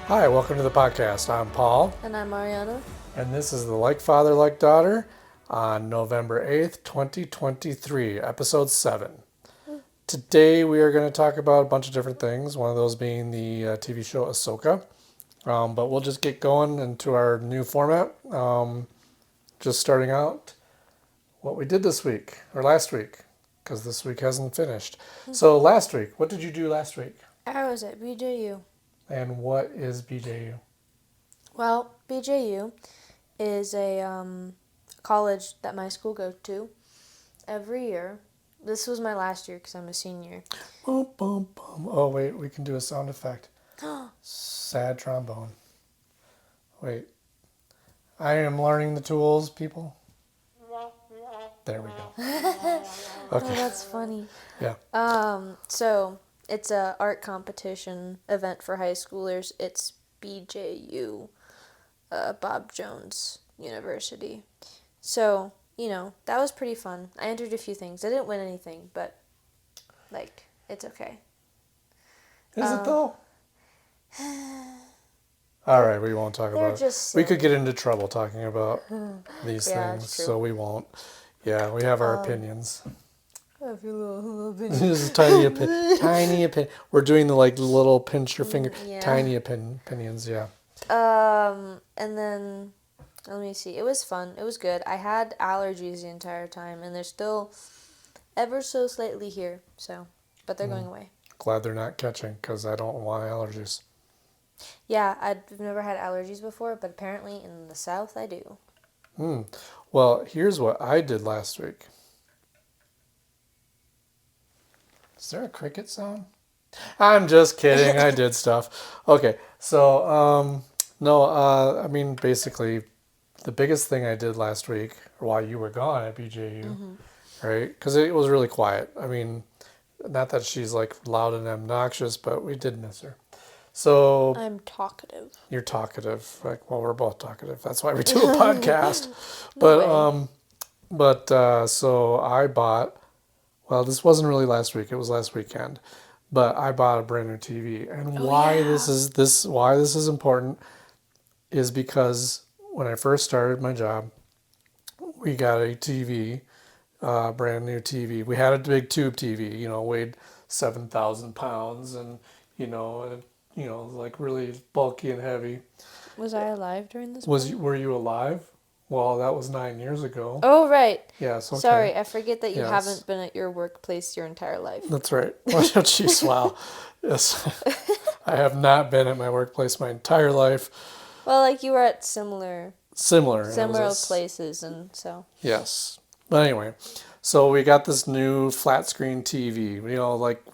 Hi, welcome to the podcast. I'm Paul. And I'm Mariana. And this is the Like Father, Like Daughter on November 8th, 2023, episode 7. Today we are going to talk about a bunch of different things, one of those being the TV show Ahsoka. But we'll just get going into our new format. Just starting out what we did this week, or last week, because this week hasn't finished. So last week, what did you do last week? I was at BJU. And what is BJU? Well, BJU is a college that my school goes to every year. This was my last year because I'm a senior. Boom, boom, boom. Oh, wait, we can do a sound effect. Sad trombone. Wait. I am learning the tools, people. There we go. Okay. Oh, that's funny. Yeah. So it's a art competition event for high schoolers. It's BJU, Bob Jones University. So, that was pretty fun. I entered a few things. I didn't win anything, but, it's okay. Is it though? All right, we won't talk about it. We could get into trouble talking about these things, so we won't. Yeah, we have our opinions. I have a little opinion. Just tiny opinion. We're doing the little pinch your finger, tiny opinions. Yeah. And then let me see. It was fun. It was good. I had allergies the entire time, and they're still ever so slightly here. So, but they're going away. Glad they're not catching, because I don't want allergies. Yeah, I've never had allergies before, but apparently in the South I do. Well, here's what I did last week. Is there a cricket sound? I'm just kidding. I did stuff. Okay, so, basically, the biggest thing I did last week, while you were gone at BJU, right? Because it was really quiet. I mean, not that she's loud and obnoxious, but we did miss her. So I'm talkative. You're talkative. We're both talkative. That's why we do a podcast. So I bought. Well, this wasn't really last week. It was last weekend. But I bought a brand new TV, and why this is important is because when I first started my job, we got a TV, brand new TV. We had a big tube TV, weighed 7,000 pounds, and really bulky and heavy. Was I alive during this? Were you alive? Well, that was 9 years ago. Oh, right. Yes. Okay. Sorry, I forget that you haven't been at your workplace your entire life. That's right. Oh, jeez, wow. Yes. I have not been at my workplace my entire life. Well, you were at similar places, and so. Yes. But anyway, so we got this new flat screen TV. We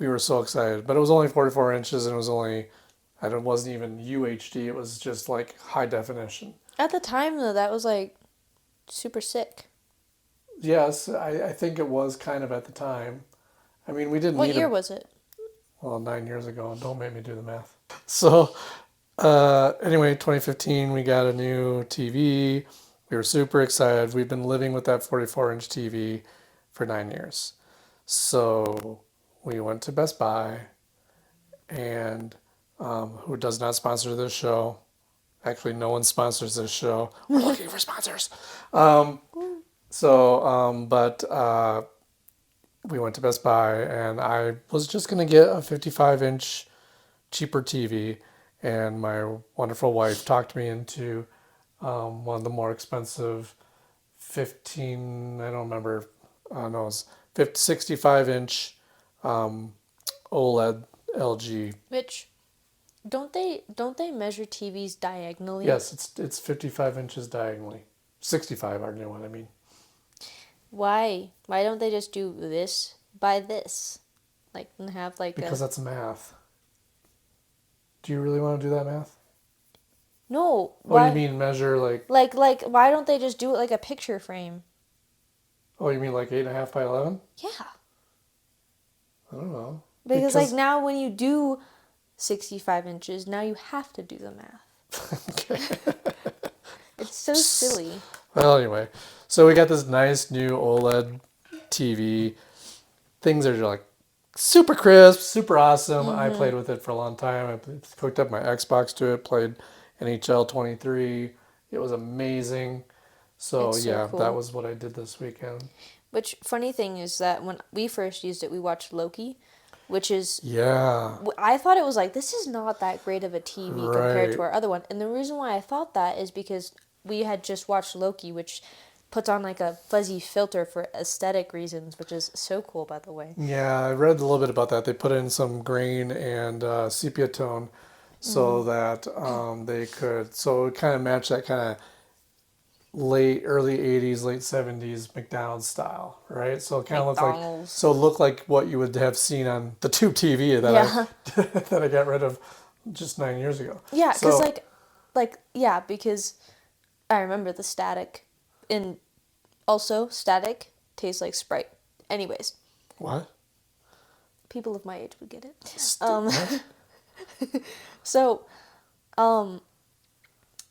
were so excited, but it was only 44 inches, and it wasn't even UHD. It was just high definition. At the time, though, that was super sick. Yes, I think it was kind of at the time. I mean, we didn't. What year was it? Well, 9 years ago. Don't make me do the math. So, anyway, 2015, we got a new TV. We were super excited. We've been living with that 44-inch TV for 9 years. So we went to Best Buy, and who does not sponsor this show? Actually, no one sponsors this show. We're looking for sponsors. We went to Best Buy, and I was just going to get a 55-inch cheaper TV, and my wonderful wife talked me into one of the more expensive 65-inch OLED LG. Which, don't they measure TVs diagonally? Yes, it's 55 inches diagonally. 65 our new one, I mean. Why? Why don't they just do this by this? And have Because that's math. Do you really want to do that math? No. Oh, you mean measure why don't they just do it like a picture frame? Oh, you mean 8.5 by 11? Yeah. I don't know. Because now when you do 65 inches, now you have to do the math. Okay. It's so silly. Well, anyway, so we got this nice new OLED TV. Things are super crisp, super awesome. I played with it for a long time. I hooked up my Xbox to it, played NHL 23. It was amazing. So It's so yeah, that cool. was what I did this weekend. Which, funny thing is that when we first used it, we watched Loki, which is, Yeah, I thought it was like, this is not that great of a TV compared to right. our other one. And the reason why I thought that is because we had just watched Loki, which puts on like a fuzzy filter for aesthetic reasons, which is so cool, by the way. Yeah, I read a little bit about that. They put in some grain and sepia tone so that they could, so it kind of matched that kind of early 80s, late 70s McDonald's style, right? So it kind of looked like, McDonald's. so it looked like what you would have seen on the tube TV that Yeah. that I got rid of just 9 years ago. Yeah, because So, yeah, because I remember the static. And also, static tastes like Sprite. Anyways, what? people of my age would get it. What? So, um,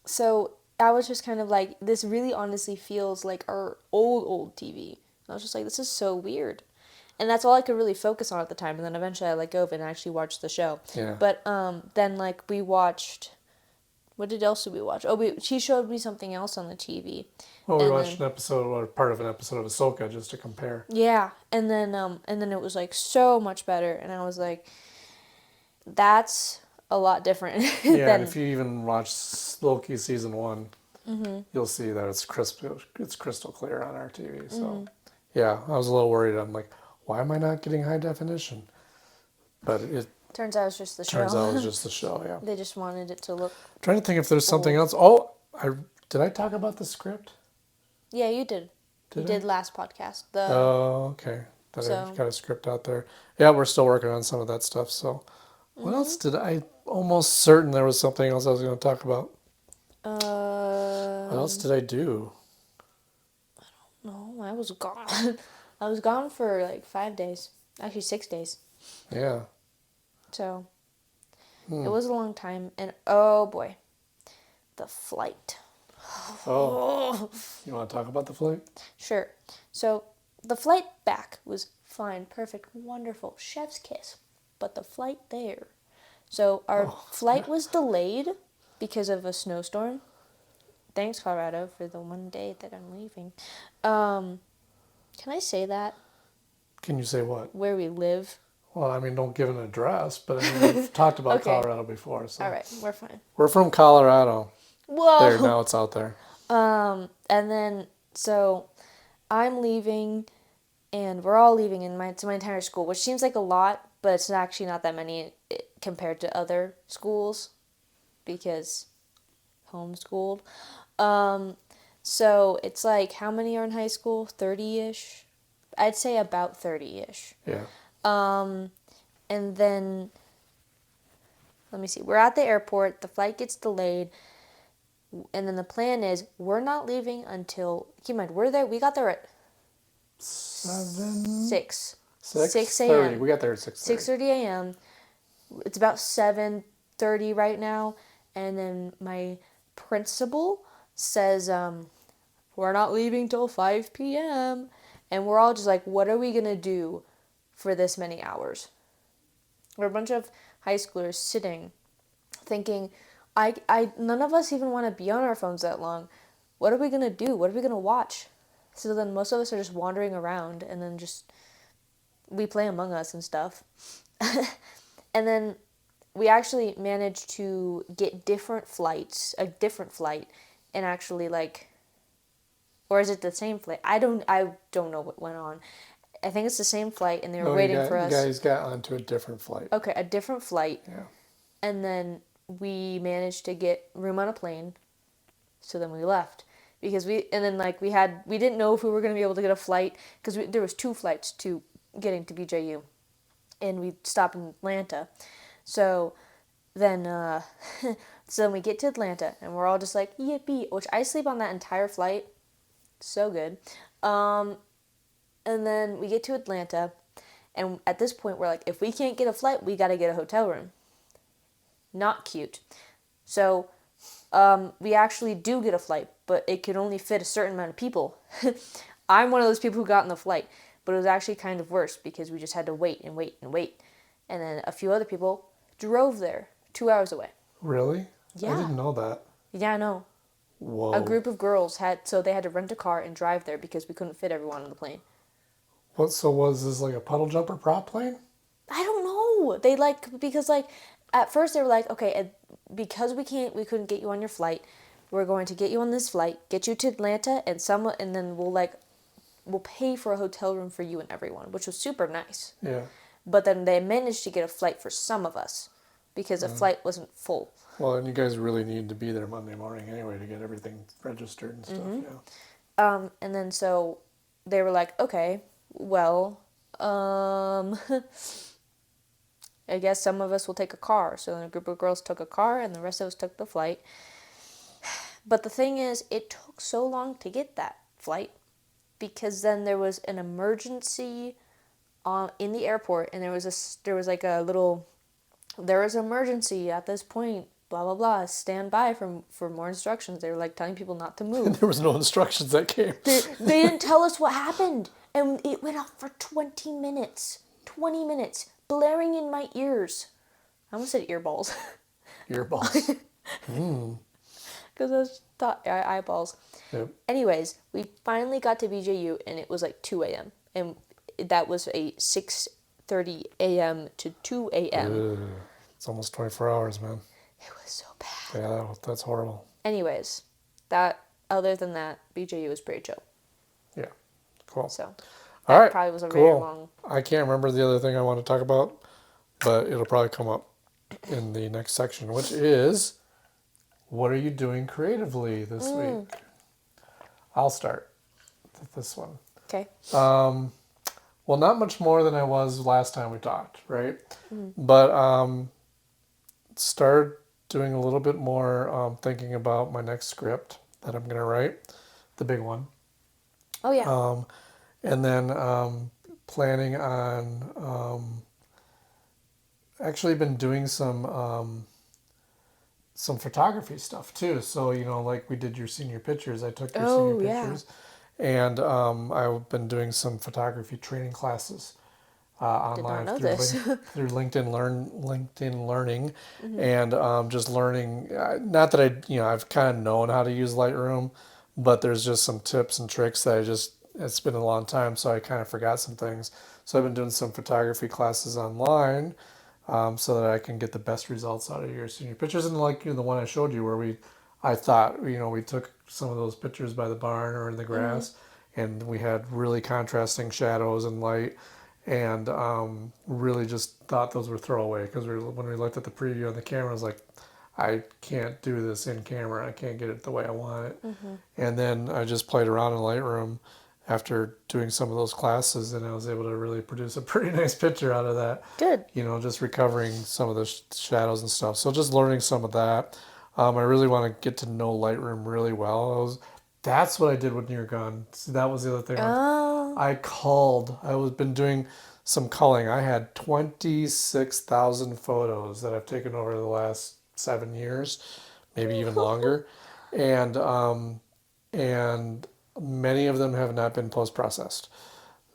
so I was just kind of like, this really honestly feels like our old TV. I was just like, this is so weird. And that's all I could really focus on at the time. And then eventually I let go of it and actually watched the show. Yeah. But then like we watched, what did else did we watch? Oh, she showed me something else on the TV. Well, we And watched then an episode or part of an episode of Ahsoka just to compare. yeah, and then it was like so much better, and I was like, that's a lot different Yeah, and than if you even watch Loki season one, you'll see that it's crisp. It's crystal clear on our TV. So, yeah, I was a little worried. I'm like, why am I not getting high definition? But it turns out it's just the turns out it was show. just the show. Yeah. They just wanted it to look Trying to think if there's something old. else. Oh, did I talk about the script? Yeah, you did. You Did I? did last podcast. Oh, okay. That I So got a script out there. Yeah, we're still working on some of that stuff. So, what else did I? Almost certain there was something else I was going to talk about. What else um did I do? no, I was gone. I was gone for like 5 days. Actually 6 days. Yeah. So it Hmm. was a long time, and oh boy. The flight. Oh, Oh. you want to talk about the flight? Sure. So the flight back was fine, perfect, wonderful, chef's kiss. But the flight there. So our Oh, flight was delayed because of a snowstorm. Thanks, Colorado, for the one day that I'm leaving. Can I say that? can you say what? Where we live? Well, I mean, don't give an address, but I mean, we've talked about Okay. Colorado before, so All right, we're fine. we're from Colorado. There, Whoa. now it's out there. And then so I'm leaving, and we're all leaving in my entire school, which seems like a lot, but it's actually not that many compared to other schools because homeschooled. So it's like, how many are in high school? 30-ish? I'd say about 30-ish. Yeah. And then, let me see. We're at the airport. The flight gets delayed. And then the plan is, we're not leaving until, keep in mind, we got there at 7? 6. 6? 6 30. a.m. We got there at 6:30. 6:30 a.m. It's about 7:30 right now. And then my principal says, we're not leaving till 5 p.m. And we're all just like, what are we going to do for this many hours? We're a bunch of high schoolers sitting, thinking, none of us even want to be on our phones that long. What are we going to do? What are we going to watch? So then most of us are just wandering around, and then we play Among Us and stuff. And then we actually managed to get a different flight, and actually or is it the same flight? I don't know what went on. I think it's the same flight, and they were No, waiting for you us. guys got onto a different flight. Okay, a different flight. Yeah. And then we managed to get room on a plane. So then we left because we didn't know if we were going to be able to get a flight because there was 2 flights to getting to BJU, and we stopped in Atlanta. So then so then we get to Atlanta, and we're all just like, yippee, which I sleep on that entire flight. So good. And then we get to Atlanta, and at this point we're like, if we can't get a flight, we got to get a hotel room. Not cute. So we actually do get a flight, but it could only fit a certain amount of people. I'm one of those people who got in the flight. But it was actually kind of worse because we just had to wait and wait and wait. And then a few other people drove there 2 hours away. Really? Yeah. I didn't know that. Yeah, I know. Whoa. A group of girls they had to rent a car and drive there because we couldn't fit everyone on the plane. So was this like a puddle jumper prop plane? I don't know. Because at first they were like, okay, because we couldn't get you on your flight, we're going to get you on this flight, get you to Atlanta, and then we'll pay for a hotel room for you and everyone, which was super nice. Yeah. But then they managed to get a flight for some of us because the flight wasn't full. Well, and you guys really need to be there Monday morning anyway to get everything registered and stuff. Yeah. And then so they were like, okay, well, I guess some of us will take a car. So then a group of girls took a car and the rest of us took the flight. But the thing is, it took so long to get that flight because then there was an emergency in the airport, and there was an emergency at this point, blah blah blah, stand by for more instructions. They were like telling people not to move. There was no instructions that came. They didn't tell us what happened, and it went off for 20 minutes, blaring in my ears. I almost said earballs. Earballs. Because I was thought eyeballs. Yep. Anyways, we finally got to BJU, and it was like 2 a.m. and that was a 6:30 a.m. to 2 a.m. It's almost 24 hours, man. It was so bad. Yeah, that's horrible. Anyways, other than that, BJU was pretty chill. Yeah, cool. So, all right, probably was a cool. very long. I can't remember the other thing I want to talk about, but it'll probably come up in the next section, which is, what are you doing creatively this week? I'll start with this one. Okay. Well, not much more than I was last time we talked, right? But started doing a little bit more thinking about my next script that I'm going to write, the big one. Oh, yeah. And then planning on actually been doing some photography stuff too. So, like we did your senior pictures, I took your senior pictures. And I've been doing some photography training classes online through LinkedIn Learning, and just learning. Not that I've kind of known how to use Lightroom, but there's just some tips and tricks that it's been a long time, so I kind of forgot some things. So I've been doing some photography classes online, so that I can get the best results out of your senior pictures. And like the one I showed you where I thought, we took some of those pictures by the barn or in the grass, and we had really contrasting shadows and light, and really just thought those were throwaway because when we looked at the preview on the camera, I was like, I can't do this in camera. I can't get it the way I want it. And then I just played around in Lightroom after doing some of those classes, and I was able to really produce a pretty nice picture out of that. Good. Just recovering some of the shadows and stuff. So just learning some of that. I really want to get to know Lightroom really well. That's what I did when you were gone. See, that was the other thing. Oh. I've been doing some culling. I had 26,000 photos that I've taken over the last 7 years, but even longer. And many of them have not been post-processed.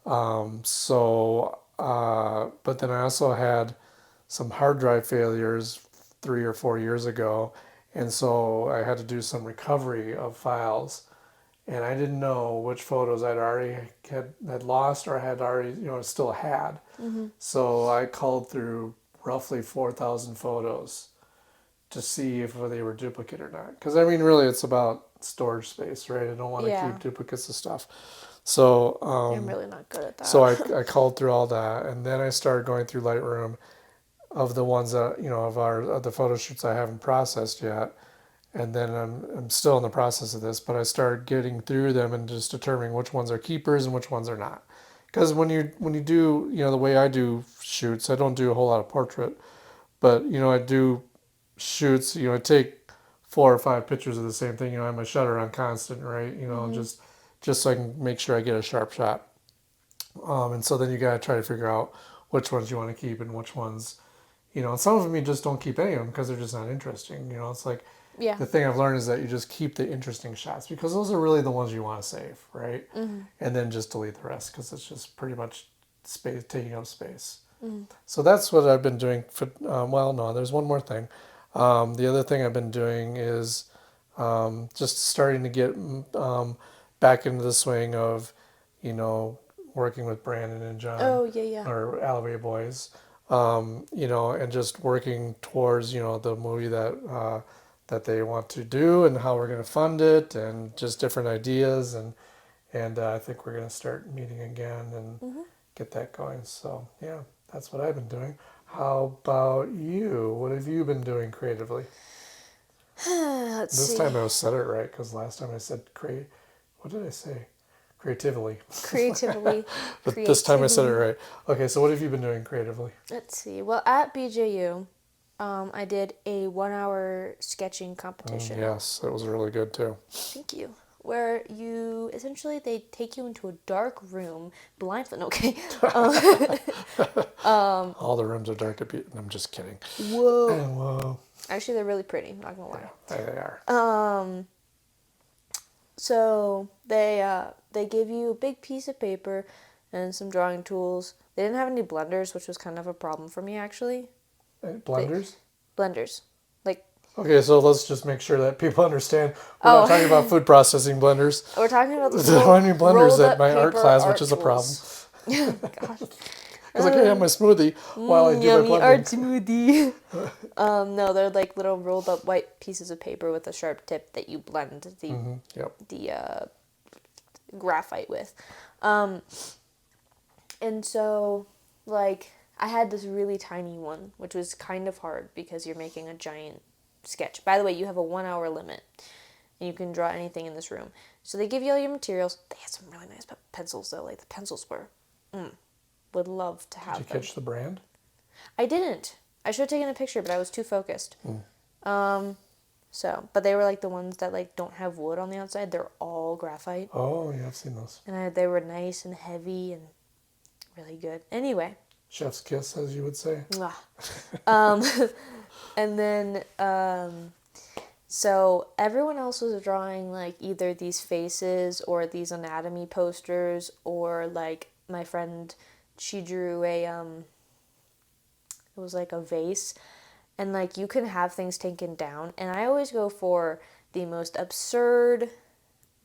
But then I also had some hard drive failures 3 or 4 years ago. And so I had to do some recovery of files, and I didn't know which photos I'd already had lost or had already, still had. So I culled through roughly 4,000 photos to see if they were duplicate or not. Because really it's about storage space, right? I don't want to keep duplicates of stuff. So I'm really not good at that. So I culled through all that, and then I started going through Lightroom of the ones that of the photo shoots I haven't processed yet, and then I'm still in the process of this, but I started getting through them and just determining which ones are keepers and which ones are not. Because when you do the way I do shoots, I don't do a whole lot of portrait, but I do shoots. I take 4 or 5 pictures of the same thing. I have my shutter on constant, right? Just so I can make sure I get a sharp shot. And so then you gotta try to figure out which ones you want to keep and which ones. And some of them you just don't keep any of them because they're just not interesting. It's like Yeah. the thing I've learned is that you just keep the interesting shots because those are really the ones you want to save, right? Mm-hmm. And then just delete the rest because it's just pretty much space taking up space. Mm-hmm. So that's what I've been doing for. Well, no, there's one more thing. The other thing I've been doing is just starting to get back into the swing of, you know, working with Brandon and John Oh, yeah, yeah. or Alleyway Boys, you know, and just working towards, you know, the movie that they want to do and how we're going to fund it and just different ideas and I think we're going to start meeting again and Mm-hmm. get that going. So yeah, that's what I've been doing. How about you? What have you been doing creatively? Let's This see. time I said it right because last time I said What did I say? Creatively. Creatively. But this time I said it Creatively. right. Okay, so what have you been doing creatively? Let's see. Well, at BJU, I did a 1 hour sketching competition. Yes, that was really good too. Thank you. Where you essentially they take you into a dark room, blindfold. Okay. All the rooms are dark to be. I'm just kidding. Whoa. Whoa. Actually, they're really pretty. Not gonna lie. Yeah, they are. So they give you a big piece of paper and some drawing tools. They didn't have any blenders, which was kind of a problem for me actually. Blenders? Blenders, like Okay, so let's just make sure that people understand. We're not talking about food processing blenders. we're talking about the There aren't any blenders rolled at up my art paper class, art which is a problem. tools. Gosh. Because I can't have my smoothie while I do my Yummy blending. art smoothie. No, they're like little rolled up white pieces of paper with a sharp tip that you blend Yep. the graphite with. And so, like, I had this really tiny one, which was kind of hard because you're making a giant sketch. By the way, you have a 1 hour limit, and you can draw anything in this room. So they give you all your materials. They had some really nice pencils, though. Like, the pencils were, would love to have Did you them. catch the brand? I didn't. I should have taken a picture, but I was too focused. So, but they were like the ones that like don't have wood on the outside. They're all graphite. Oh, yeah, I've seen those. And they were nice and heavy and really good. Anyway. Chef's kiss, as you would say. And then, so everyone else was drawing like either these faces or these anatomy posters or like my friend, she drew it was like a vase. And like you can have things taken down. And I always go for the most absurd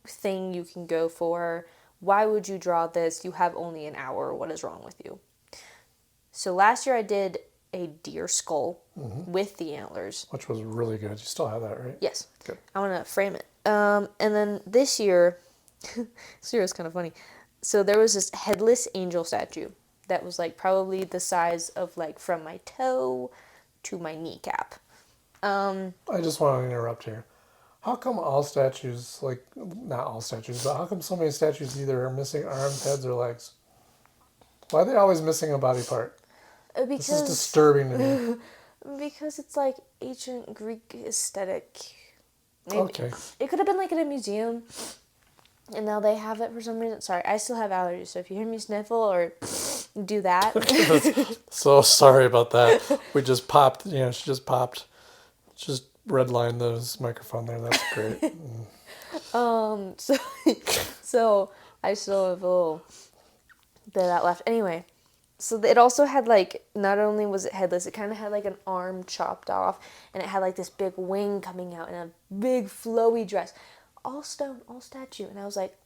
thing you can go for. Why would you draw this? You have only an hour. What is wrong with you? So last year I did a deer skull with the antlers. Which was really good. You still have that, right? Yes. Good. I want to frame it. And then this year, this year was kind of funny. So there was this headless angel statue that was like probably the size of like from my toe to my kneecap. I just want to interrupt here. How come all statues, like, not all statues, but how come so many statues either are missing arms, heads, or legs? Why are they always missing a body part? Because This is disturbing to me. Because it's like ancient Greek aesthetic. Maybe. Okay. It could have been like in a museum, and now they have it for some reason. Sorry, I still have allergies, so if you hear me sniffle or do that. So sorry about that. We just popped, she just popped. Just redlined this microphone there. That's great. So I still have a little bit of that left. Anyway, so it also had like, not only was it headless, it kind of had like an arm chopped off, and it had like this big wing coming out and a big flowy dress. All stone, all statue. And I was like,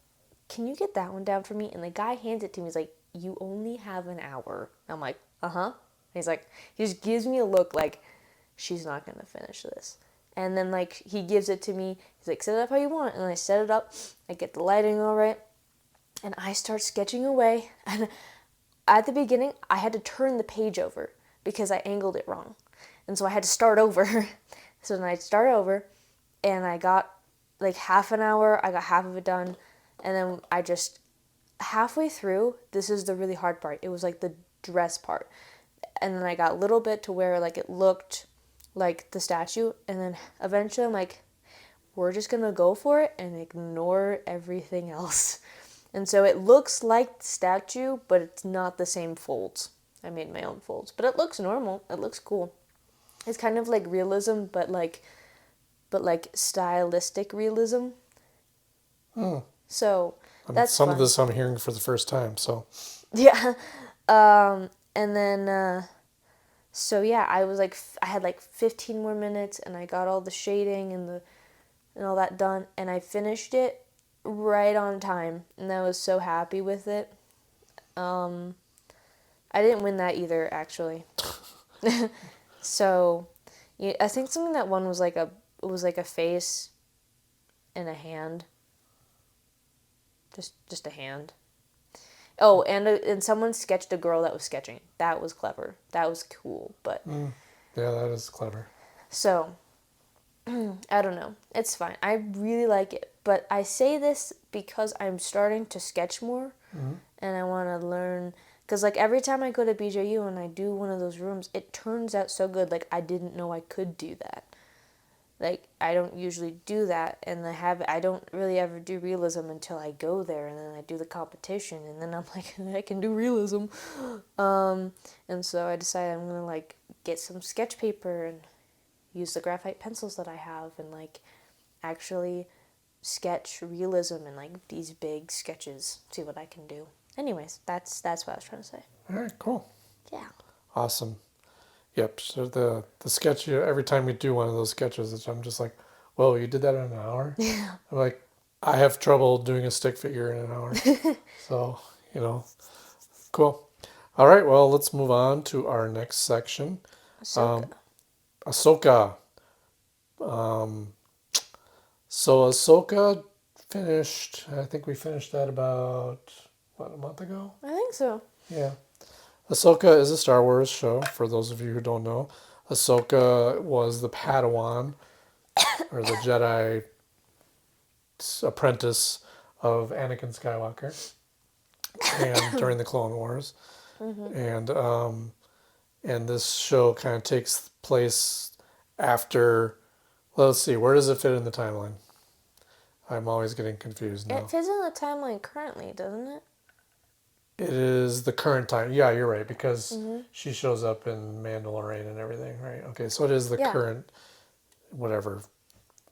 can you get that one down for me? And the guy hands it to me. He's like, you only have an hour. I'm like, uh-huh. He's like, he just gives me a look like, she's not going to finish this. And then, like, he gives it to me. He's like, set it up how you want it. And I set it up. I get the lighting all right. And I start sketching away. And at the beginning, I had to turn the page over because I angled it wrong. And so I had to start over. So then I start over. And I got, like, half an hour. I got half of it done. And then I just, halfway through, this is the really hard part. It was, like, the dress part. And then I got a little bit to where, like, it looked like the statue, and then eventually I'm like, we're just gonna go for it and ignore everything else. And so it looks like the statue, but it's not the same folds. I made my own folds, but it looks normal. It looks cool. It's kind of like realism, but but like stylistic realism. So that's Some of fun. this I'm hearing for the first time, so. Yeah. And then so yeah, I was like I had like 15 more minutes and I got all the shading and all that done and I finished it right on time and I was so happy with it. I didn't win that either actually. So, yeah, I think something that won was like a face and a hand. Just a hand. Oh, and someone sketched a girl that was sketching. That was clever. That was cool. But Yeah, that is clever. so I don't know. It's fine. I really like it, but I say this because I'm starting to sketch more, and I want to learn. Because like every time I go to BJU and I do one of those rooms, it turns out so good. Like I didn't know I could do that. Like I don't usually do that, and I don't really ever do realism until I go there, and then I do the competition, and then I'm like I can do realism, and so I decided I'm gonna like get some sketch paper and use the graphite pencils that I have, and like actually sketch realism in like these big sketches, see what I can do. Anyways, that's what I was trying to say. All right, cool. Yeah. Awesome. Yep. So the sketch, every time you do one of those sketches, I'm just like, whoa, you did that in an hour? Yeah. I'm like, I have trouble doing a stick figure in an hour. So, you know, cool. All right, well, let's move on to our next section. Ahsoka. Ahsoka. Um, so Ahsoka finished, I think we finished that about, what, a month ago? I think so. Yeah. Ahsoka is a Star Wars show, for those of you who don't know. Ahsoka was the Padawan, or the Jedi apprentice of Anakin Skywalker, and during the Clone Wars. And this show kind of takes place after, well, let's see, where does it fit in the timeline? I'm always getting confused now. It fits in the timeline currently, doesn't it? It is the current time. Yeah, you're right, because she shows up in Mandalorian and everything, right? Okay, so it is the Yeah. current, whatever.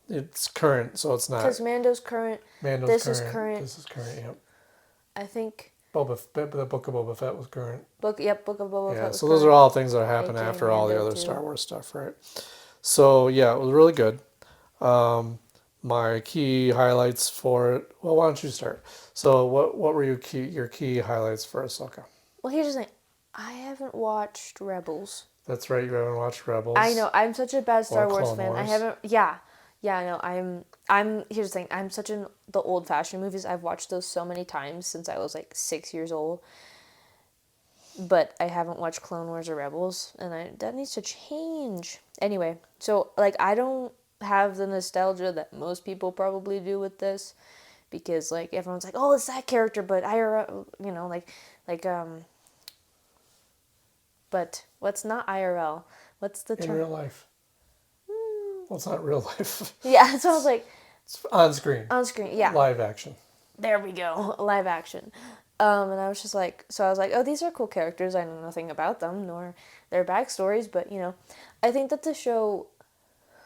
It's current, so it's not. Because Mando's current. Mando's This current. is current. This is current, yep. I think The Book of Boba Fett was current. Book of Boba Fett was So those current. are all things that happen AJ after all the Mando other too. Star Wars stuff, right? So, yeah, it was really good. My key highlights for it. Well, why don't you start? So, what were your key highlights for Ahsoka? Well, here's the thing. I haven't watched Rebels. That's right, you haven't watched Rebels. I know. I'm such a bad Star Wars Clone fan. Wars. I haven't. Yeah. Yeah, I know. I'm. Here's the thing. I'm such the old-fashioned movies. I've watched those so many times since I was like 6 years old. But I haven't watched Clone Wars or Rebels, and that needs to change. Anyway, so like I don't have the nostalgia that most people probably do with this, because like everyone's like, oh, it's that character, but IRL, but what's not IRL? What's the In term? real life. Well, it's not real life. Yeah, so I was like, It's on screen. on screen, yeah. Live action. There we go, live action. And I was just like, so I was like, oh, these are cool characters. I know nothing about them, nor their backstories, but, I think that the show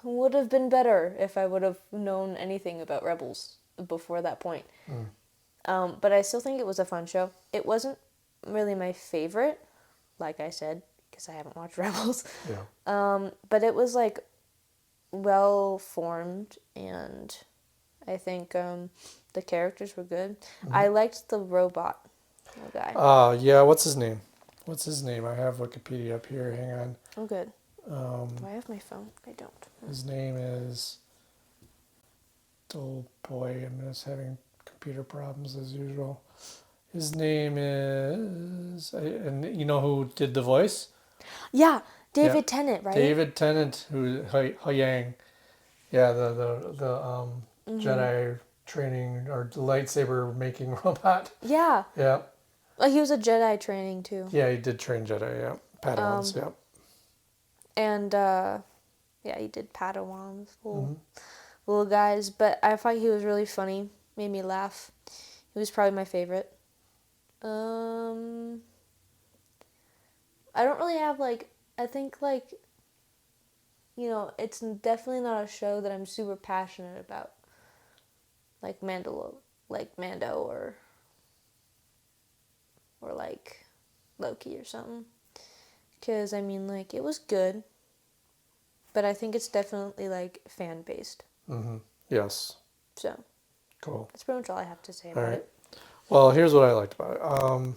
would have been better if I would have known anything about Rebels before that point. But I still think it was a fun show. It wasn't really my favorite, like I said, because I haven't watched Rebels. Yeah. But it was, like, well-formed, and I think the characters were good. I liked the robot guy. Yeah, what's his name? I have Wikipedia up here. Hang on. Oh, good. Do I have my phone? I don't. His name is... Oh, boy, I'm just having computer problems as usual. His name is... And you know who did the voice? Yeah, David Tennant, right? David Tennant, who Yang. Yeah, the Jedi training or lightsaber making robot. Yeah. Yeah. Well, he was a Jedi training too. Yeah, he did train Jedi. Yeah, Padawans. Yeah. And yeah, he did Padawans, little guys. But I thought he was really funny. Made me laugh. He was probably my favorite. I don't really have I think it's definitely not a show that I'm super passionate about. Like Mando or like Loki or something. Because, I mean, like, it was good, but I think it's definitely, like, fan-based. Mm-hmm. Yes. So, Cool. that's pretty much all I have to say All about right. it. Well, here's what I liked about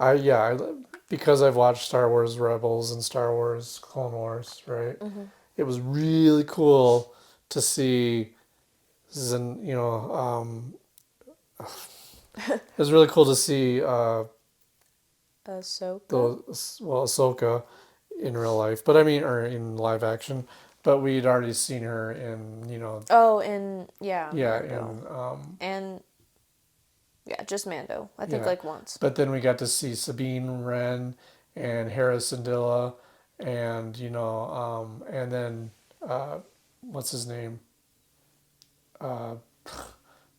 it. Because I've watched Star Wars Rebels and Star Wars Clone Wars, right? Mm-hmm. It was really cool to see, it was really cool to see Ahsoka? Ahsoka in real life, but I mean, or in live action, but we'd already seen her in, Oh, and, yeah, yeah, Mando. And, yeah, just Mando. I think, yeah, like, once. but then we got to see Sabine Wren and Hera Syndulla, and and then what's his name? Uh,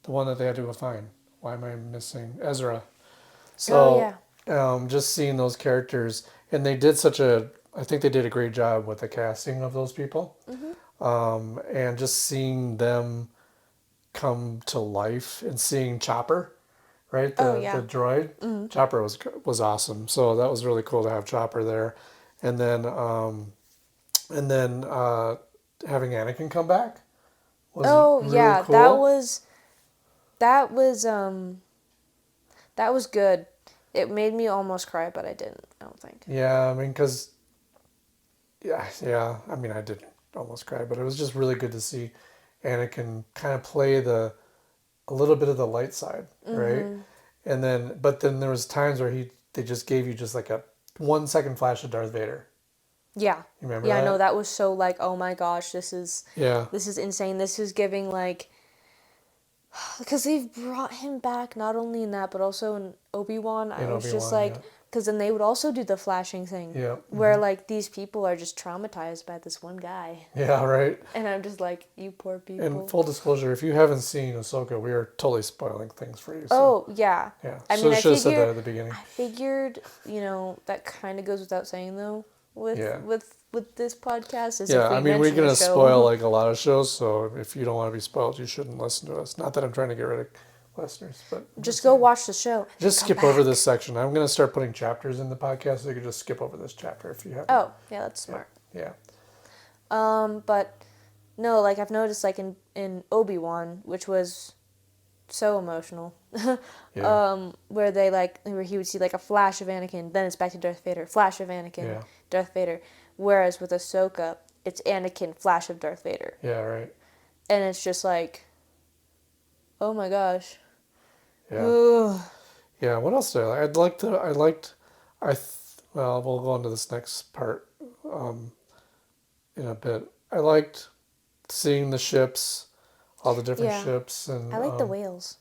the one that they had to go find. Why am I missing Ezra? Oh, So yeah. just seeing those characters, and I think they did a great job with the casting of those people, Mm-hmm. and just seeing them come to life and seeing Chopper, right, Oh, the yeah. droid. Mm-hmm. Chopper was awesome. So that was really cool to have Chopper there, and then having Anakin come back was Oh, really yeah, cool. that was, that was good. It made me almost cry, but I didn't, I don't think. Yeah, I mean, because yeah. I mean, I did almost cry, but it was just really good to see Anakin kind of play a little bit of the light side, right? Mm-hmm. But then there was times where they just gave you just like a 1 second flash of Darth Vader. Yeah. You remember Yeah, I know that? that was so like, oh my gosh, Yeah, this is insane. This is giving like because they've brought him back not only in that but also in Obi-Wan. I in was just Obi-Wan. like Yeah, because then they would also do the flashing thing yeah, where like these people are just traumatized by this one guy. yeah. Right. And I'm just like, you poor And people. full disclosure, if you haven't seen Ahsoka, we are totally spoiling things for you. So Oh, yeah. yeah, I mean, so should have said that at the beginning. I figured, that kind of goes without saying though with Yeah. with this podcast is Yeah, if I we mean, we're mention a gonna spoil show. like a lot of shows, so if you don't want to be spoiled, you shouldn't listen to us. Not that I'm trying to get rid of listeners, but I'm just Just go saying. watch the show and then Just come skip over this back. section. I'm gonna start putting chapters in the podcast, so you can just skip over this chapter if you haven't. Oh, yeah, that's Yeah, smart. yeah, But no, like I've noticed, like in Obi-Wan, which was so emotional, yeah, where where he would see like a flash of Anakin, then it's back to Darth Vader, flash of Anakin, yeah, Darth Vader. Whereas with Ahsoka, it's Anakin, flash of Darth Vader, yeah. Right. and it's just like, oh my gosh. Yeah, yeah. What else did I like? I'd like to. I liked. Well, we'll go into this next part um, in a bit. I liked seeing the ships, all the different Yeah, ships, I and like the whales.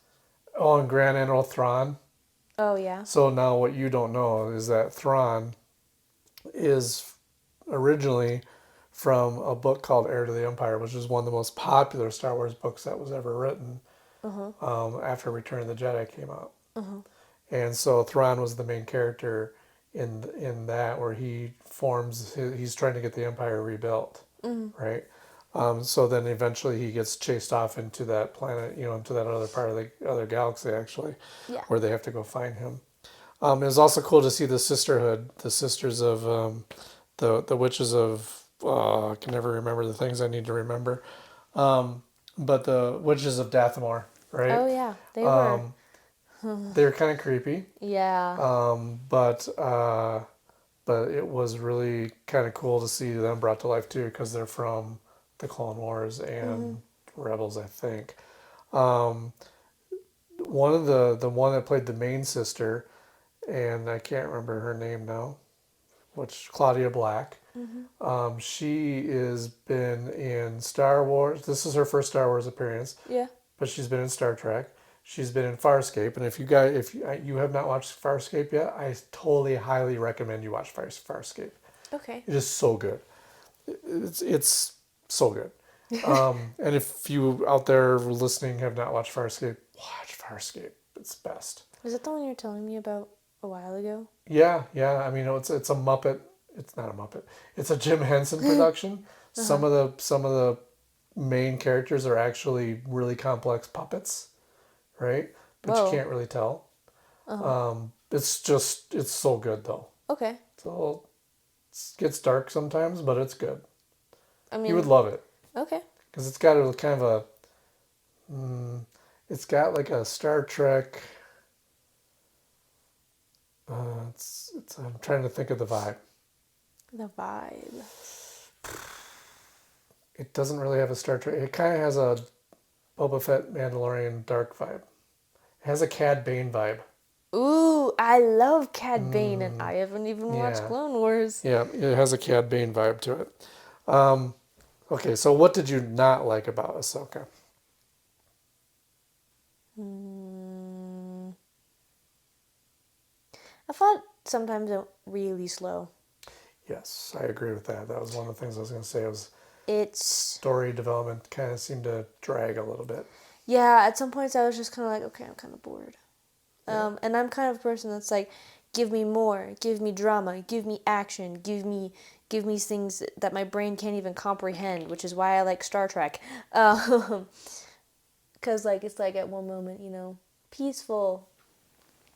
and Grand Admiral Thrawn. Oh yeah. So now what you don't know is that Thrawn is originally from a book called Heir to the Empire, which is one of the most popular Star Wars books that was ever written Uh-huh. after Return of the Jedi came out. Uh-huh. And so Thrawn was the main character in that, where he's trying to get the Empire rebuilt, Mhm. right? So then eventually he gets chased off into that planet, into that other part of the other galaxy, actually, Yeah. where they have to go find him. It was also cool to see the sisterhood, the sisters of the witches of. I can never remember the things I need to remember, but the witches of Dathomir, right? Oh yeah, they were. Um, they're kind of creepy, Yeah. but it was really kind of cool to see them brought to life too, because they're from the Clone Wars Mhm. and Rebels, I think. Um, the one that played the main sister, and I can't remember her name now, which Claudia Black. Mhm. She has been in Star Wars. This is her first Star Wars appearance, Yeah. but she's been in Star Trek. She's been in Farscape, and if you have not watched Farscape yet, I totally highly recommend you watch Farscape. Okay. It is so good. It's so good. And if you out there listening have not watched Farscape, watch Farscape. It's best. Is that the one you were telling me about a while ago? Yeah, yeah. I mean, it's a Muppet. it's not a Muppet. It's a Jim Henson production. Some of the main characters are actually really complex puppets, right? But you Whoa. can't really tell. It's so good though. Okay. So it gets dark sometimes, but it's good. I You would mean, love it okay. because it's got a kind of a. It's got like a Star Trek. It's. I'm trying to think of the vibe. The vibe. It doesn't really have a Star Trek. It kind of has a Boba Fett Mandalorian dark vibe. It has a Cad Bane vibe. Ooh, I love Cad Bane, and I haven't even watched Yeah. Clone Wars. Yeah, it has a Cad Bane vibe to it. Okay, so what did you not like about Ahsoka? Hmm. I thought sometimes it really slow. Yes, I agree with that. That was one of the things I was going to say. Was It's story development kind of seemed to drag a little bit. yeah. At some points, I was just kind of like, okay, I'm kind of bored. Yeah. And I'm kind of a person that's like, give me more, give me drama, give me action, give me things that my brain can't even comprehend, which is why I like Star Trek. Cause like it's like at one moment, peaceful,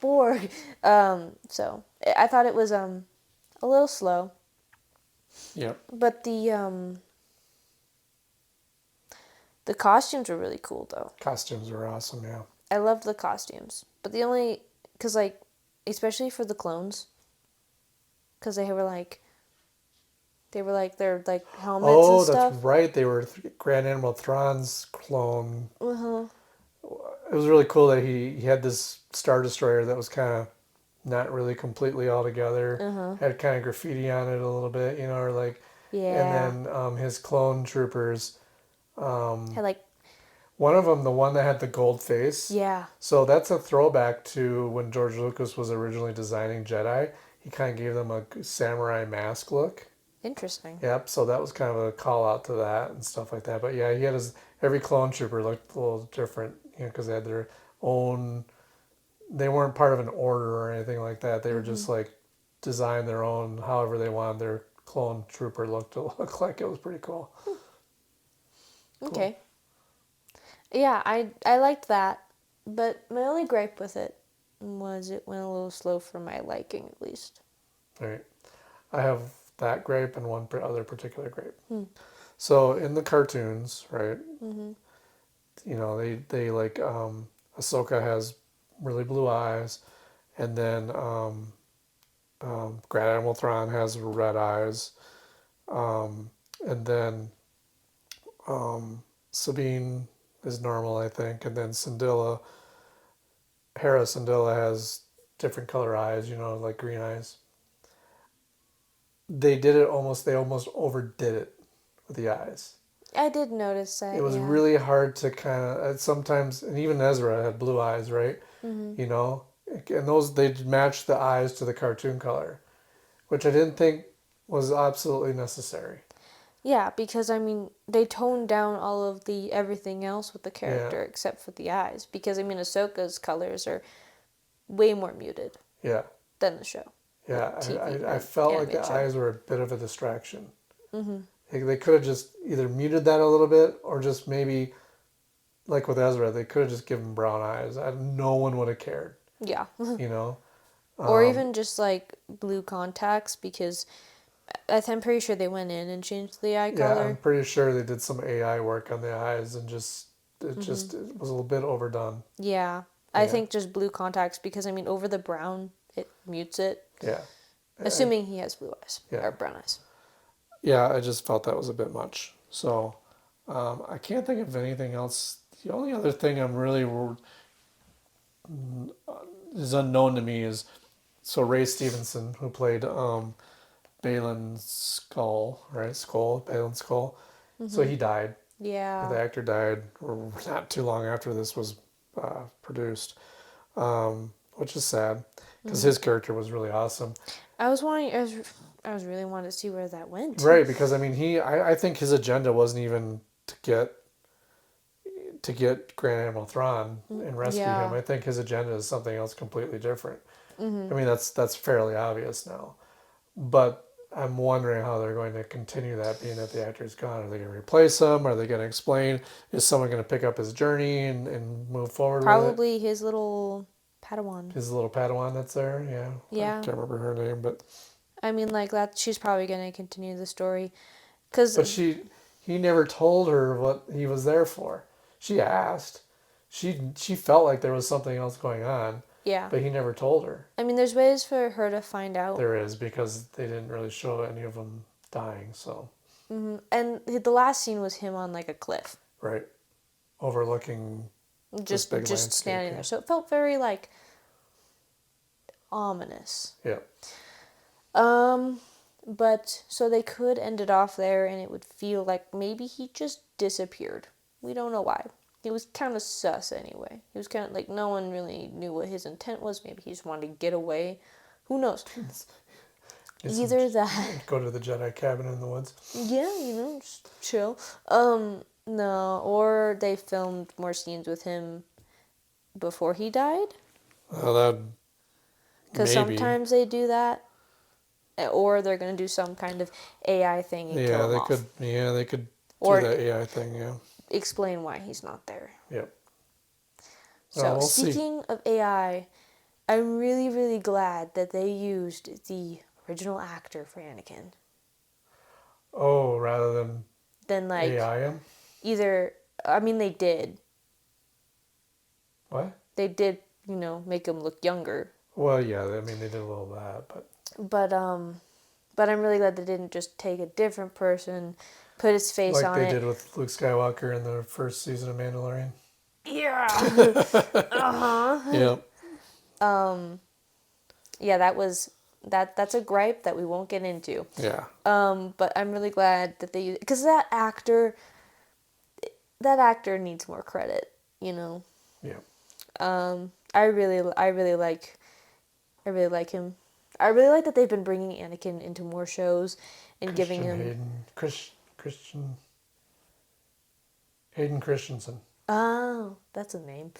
bored. So I thought it was a little slow, Yeah. but the costumes were really cool though. Costumes were awesome. Yeah. I loved the costumes, but the only cause like especially for the clones, cause their like helmets and Oh, that's stuff. right. They were Grand Admiral Thrawn's clone. Uh huh. It was really cool that he had this Star Destroyer that was kind of not really completely all together. Uh huh. Had kind of graffiti on it a little bit, or like, and Yeah. then his clone troopers. Had like One of them, the one that had the gold face. yeah. So that's a throwback to when George Lucas was originally designing Jedi. He kind of gave them a samurai mask look. Interesting. Yep. So that was kind of a call out to that and stuff like that. But yeah, he had every clone trooper looked a little different, because they had their own. They weren't part of an order or anything like that. They were just like designed their own, however they wanted their clone trooper look to look like. It was pretty cool. Okay. Yeah, I liked that, but my only gripe with it was it went a little slow for my liking, at least. All right. I have that grape and one other particular grape. So in the cartoons, right? They like Ahsoka has really blue eyes, and then Grand Admiral Thrawn has red eyes, and then Sabine is normal, I think, and then Hera Syndulla has different color eyes, like green eyes. They almost overdid it with the eyes. I did notice It that, was yeah. really hard to kind of sometimes, and even Ezra had blue eyes, right? You know, and those they matched the eyes to the cartoon color, which I didn't think was absolutely necessary. Yeah, because I mean, they toned down all of the everything else with the Yeah, character except for the eyes. Because I mean, Ahsoka's colors are way more muted yeah, than the show, yeah. TV I or felt like animated the show. eyes were a bit of a distraction. They could have just either muted that a little bit or just maybe, like with Ezra, they could have just given brown eyes. No one would have cared, Yeah. you know. Or even just like blue contacts because I'm pretty sure they went in and changed the eye Yeah, I'm color. pretty sure they did some AI work on the eyes and it was a little bit overdone. Yeah. I Yeah, think just blue contacts because I mean over the brown it mutes it. yeah, Assuming he has blue eyes yeah, or brown eyes. yeah. I just felt that was a bit much. So I can't think of anything else. The only other thing is unknown to me is Ray Stevenson, who played Balin Skull, right? Balin Skull. So he died. Yeah. The actor died not too long after this was produced, which is sad because his character was really awesome. I was wanting I was really wanting to see where that went. Right, because I mean, I think his agenda wasn't even to get Grand Admiral Thrawn and rescue him. Yeah. I think his agenda is something else completely different. I mean, that's fairly obvious now. But I'm wondering how they're going to continue that, being that the actor's gone. Are they going to replace him? Are they going to explain? Is someone going to pick up his journey and move forward with it? Probably his little Padawan. His little Padawan that's there, yeah. I Yeah. can't remember her name, but I mean, like that. She's probably gonna continue the story, cause he never told her what he was there for. She asked. She felt like there was something else going on, yeah. but he never told her. I mean, there's ways for her to find out. There is, because they didn't really show any of them dying, so. And the last scene was him on like a cliff, Right. Overlooking just big landscape, standing yeah. there. So it felt very like ominous. Yeah. But so they could end it off there, and it would feel like maybe he just disappeared. We don't know why. He was kind of sus anyway. He was kind of like no one really knew what his intent was. Maybe he just wanted to get away. Who knows? Either that. Go to the Jedi cabin in the woods. Yeah, just chill. No, or they filmed more scenes with him before he died. Well, that Because maybe. sometimes they do that, or they're gonna do some kind of AI thing and kill him they off. could. Yeah, they could Or do that AI thing. Yeah. explain why he's not there. Yep. So we'll speaking of AI, I'm really, really glad that they used the original actor for Anakin. Oh, rather than Then like AI him. either, I mean they did. What? They did, make him look younger. Well, yeah. I mean, they did a little of that, but. But I'm really glad they didn't just take a different person, put his face on it. Like they did with Luke Skywalker in the first season of Mandalorian. Yeah. Uh-huh. Yep. Yeah, that's a gripe that we won't get into. Yeah. But I'm really glad that they use, because that actor needs more credit, Yeah. I really like him. I really like that they've been bringing Anakin into more shows and giving him Hayden Christensen. Oh, that's a name.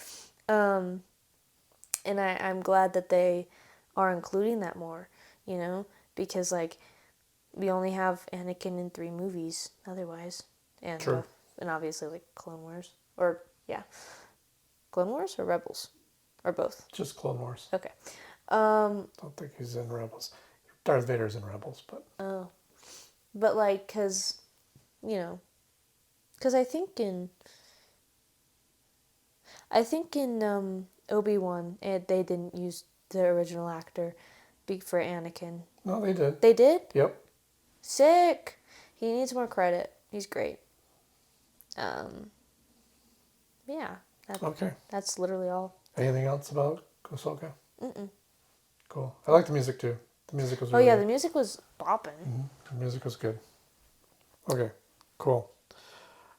And I'm glad that they are including that more, because like we only have Anakin in 3 movies otherwise, and True. And obviously like Clone Wars or Clone Wars or Rebels, or both. Just Clone Wars. Okay. Don't think he's in Rebels. Darth Vader's in Rebels, but. Oh, but like, cause I think in Obi-Wan, they didn't use the original actor for Anakin. No, they did. They did? Yep. Sick. He needs more credit. He's great. Yeah. Okay. That's literally all. Anything else about Ahsoka? Cool. I like the music too. The music was really Oh yeah, good. the music was bopping. The music was good. Okay, cool.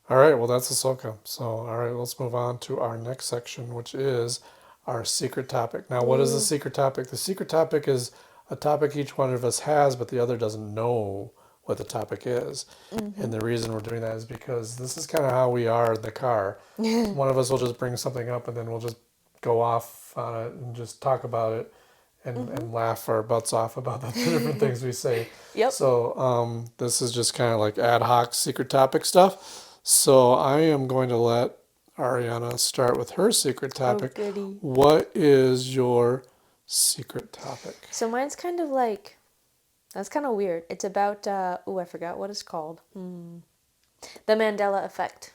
All right, well, that's Ahsoka. So, all right, let's move on to our next section, which is our secret topic. Now, what is the secret topic? The secret topic is a topic each one of us has, but the other doesn't know what the topic is. And the reason we're doing that is because this is kind of how we are in the car. One of us will just bring something up, and then we'll just go off on it and just talk about it and laugh our butts off about the different things we say. Yep. So this is just kind of like ad hoc secret topic stuff. So I am going to let Ariana start with her secret topic. Oh, goody. What is your secret topic? So mine's kind of like, that's kind of weird. It's about, I forgot what it's called. The Mandela effect.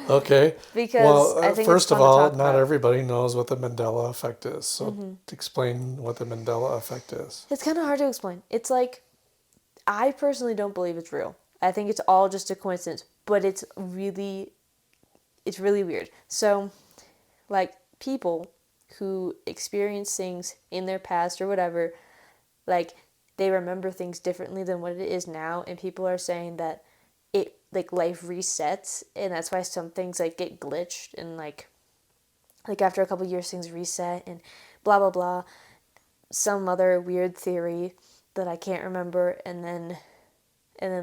Okay. Because well, I think first it's of fun to all, talk not about. everybody knows what the Mandela effect is. So explain what the Mandela effect is. It's kind of hard to explain. It's like, I personally don't believe it's real. I think it's all just a coincidence, but it's really weird. So, like, people who experience things in their past or whatever, like, they remember things differently than what it is now, and people are saying that it, like, life resets, and that's why some things, like, get glitched, and, like after a couple years, things reset, and blah, blah, blah. Some other weird theory that I can't remember, and then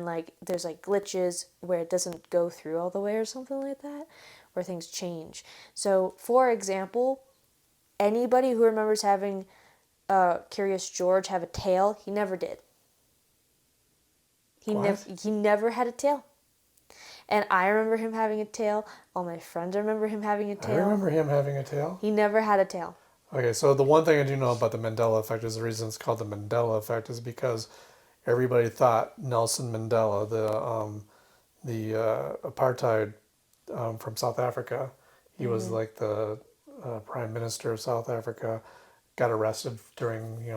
like there's like glitches where it doesn't go through all the way or something like that, where things change. So for example, anybody who remembers having Curious George have a tail? He never did. What? He never had a tail. And I remember him having a tail. All my friends remember him having a I tail. remember him having a tail. He never had a tail. Okay, so the one thing I do know about the Mandela effect is the reason it's called the Mandela effect is because everybody thought Nelson Mandela, the apartheid from South Africa, he was like the prime minister of South Africa, got arrested during,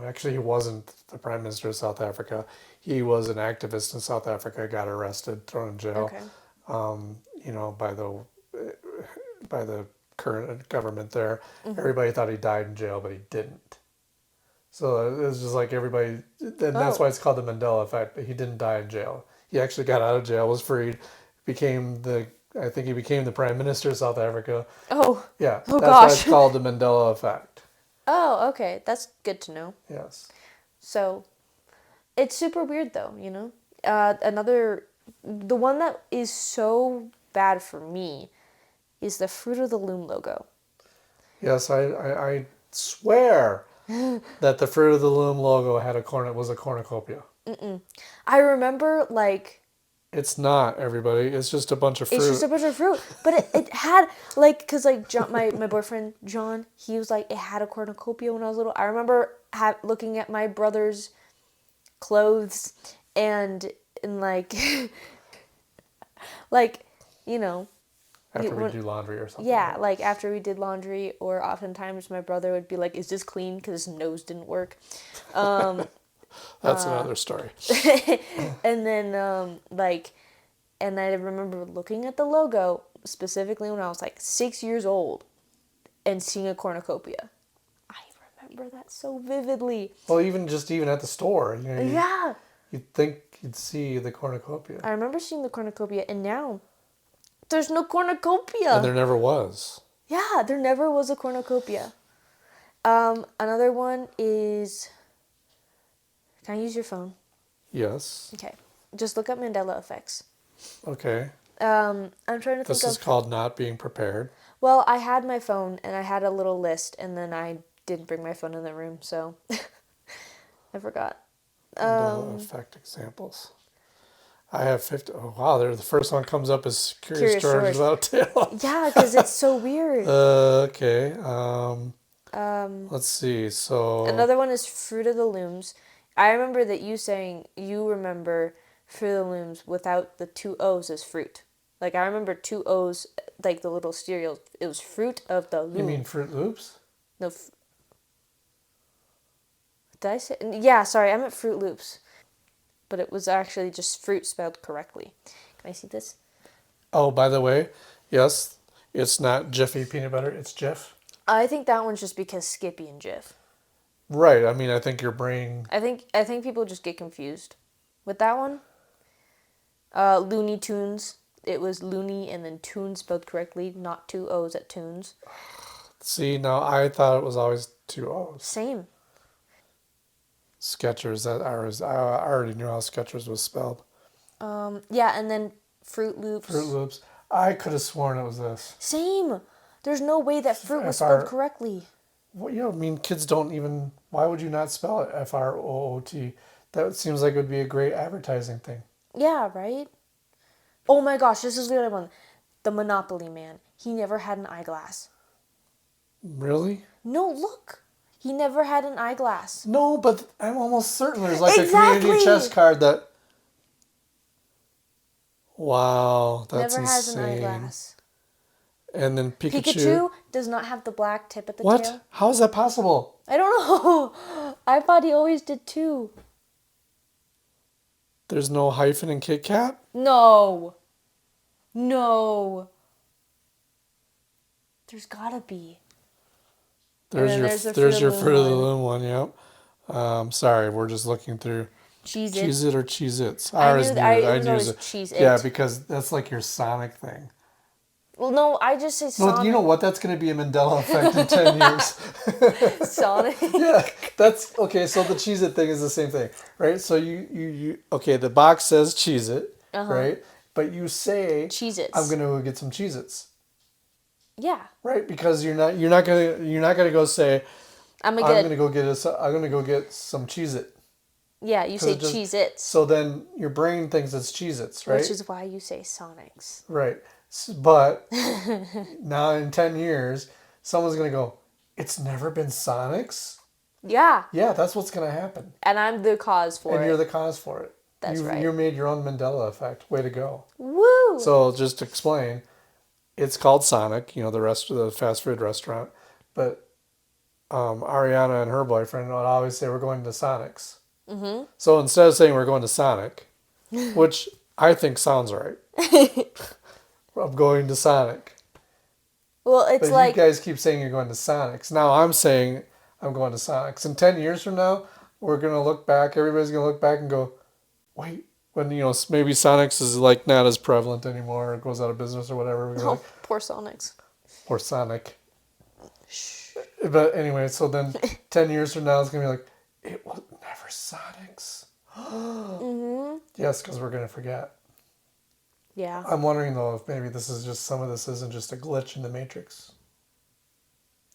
actually he wasn't the prime minister of South Africa. He was an activist in South Africa, got arrested, thrown in jail, Okay. by the current government there. Everybody thought he died in jail, but he didn't. So it was just like everybody, and that's why it's called the Mandela effect. But he didn't die in jail. He actually got out of jail, was freed, I think he became the prime minister of South Africa. Oh. Yeah, Oh, that's why it's gosh. called the Mandela effect. Oh, okay. That's good to know. Yes. So, it's super weird though, you know? The one that is so bad for me is the Fruit of the Loom logo. Yes, I swear that the Fruit of the Loom logo was a cornucopia. I remember, like, It's not, everybody. It's just a bunch of fruit. it's just a bunch of fruit. But it had, like, because, like, John, my boyfriend, John, he was like, it had a cornucopia when I was little. I remember looking at my brother's clothes and like, like, you know. After we do laundry or something. Yeah, like after we did laundry, or oftentimes my brother would be like, "Is this clean?" Because his nose didn't work. That's another story. And then and I remember looking at the logo specifically when I was like 6 years old, and seeing a cornucopia. I remember that so vividly. Well, even at the store, Yeah. you'd think you'd see the cornucopia. I remember seeing the cornucopia, and now there's no cornucopia. And there never was. Yeah, there never was a cornucopia. Another one is... Can I use your phone? Yes. Okay. Just look up Mandela effects. Okay. I'm trying to think This is called not being prepared. Well, I had my phone, and I had a little list, and then I didn't bring my phone in the room, so... I forgot. Mandela effect examples. I have 50. Oh, wow. The first one comes up as Curious George without tail. Yeah, because it's so weird. Okay. Let's see. So Another one is Fruit of the Looms. I remember that you saying you remember Fruit of the Looms without the two O's as fruit. Like, I remember two O's, like the little cereal. It was Fruit of the Loom. You mean Fruit Loops? No. Did I say? Yeah, sorry. I meant Fruit Loops. But it was actually just fruit spelled correctly. Can I see this? Oh, by the way, yes, it's not Jiffy peanut butter. It's Jif. I think that one's just because Skippy and Jif. Right. I mean, I think your brain. I think people just get confused with that one. Looney Tunes. It was Looney and then Tunes spelled correctly, not two O's at Tunes. See, now I thought it was always two O's. Same. Skechers. I already knew how Skechers was spelled. Yeah, and then Fruit Loops. Fruit Loops. I could have sworn it was this. Same. There's no way that fruit was spelled correctly. Well, I mean, kids don't even. Why would you not spell it F-R-O-O-T? That seems like it would be a great advertising thing. Yeah, right? Oh my gosh, this is the other one. The Monopoly Man. He never had an eyeglass. Really? No, look. He never had an eyeglass. No, but I'm almost certain there's like Exactly. a community chest card that... Wow, that's never has insane. an eyeglass. And then Pikachu... Pikachu does not have the black tip at the What? tail. How is that possible? I don't know. I thought he always did too. There's no hyphen in Kit Kat? No. There's gotta be. There's your Fruit of the Loom one, yep. Sorry, we're just looking through. Cheez-It. Cheez-It or Cheez-Its? I knew it. Cheez-It. Yeah, because that's like your Sonic thing. Well, no, I just say Sonic. No, you know what? That's going to be a Mandela effect in 10 years. Sonic. Yeah, that's... Okay, so the Cheez-It thing is the same thing, right? So you okay, the box says Cheez-It, right? But you say... Cheez-Its. I'm going to go get some Cheez-Its. Yeah. Right, because you're not gonna go say, I'm I'm gonna gonna go get some Cheez-It. Yeah, you say Cheez-Its. So then your brain thinks it's Cheez-Its, right? Which is why you say Sonics. Right. But now in 10 years, someone's going to go, it's never been Sonics? Yeah. Yeah, that's what's going to happen. And I'm the cause for it. And you're the cause for it. That's right. You made your own Mandela effect. Way to go. Woo! So just to explain, it's called Sonic, the rest of the fast food restaurant. But Ariana and her boyfriend would always say, we're going to Sonic's. Mm-hmm. So instead of saying we're going to Sonic, which I think sounds right, I'm going to Sonic. Well, it's but like... you guys keep saying you're going to Sonic's. Now I'm saying I'm going to Sonic's. And 10 years from now, we're going to look back, everybody's going to look back and go, wait, when, maybe Sonic's is like not as prevalent anymore, or goes out of business or whatever. We're like, poor Sonics. Poor Sonic. Shh. But anyway, so then 10 years from now, it's going to be like, it was never Sonic's. Mm-hmm. Yes, because we're going to forget. Yeah. I'm wondering, though, if maybe some of this isn't just a glitch in the Matrix.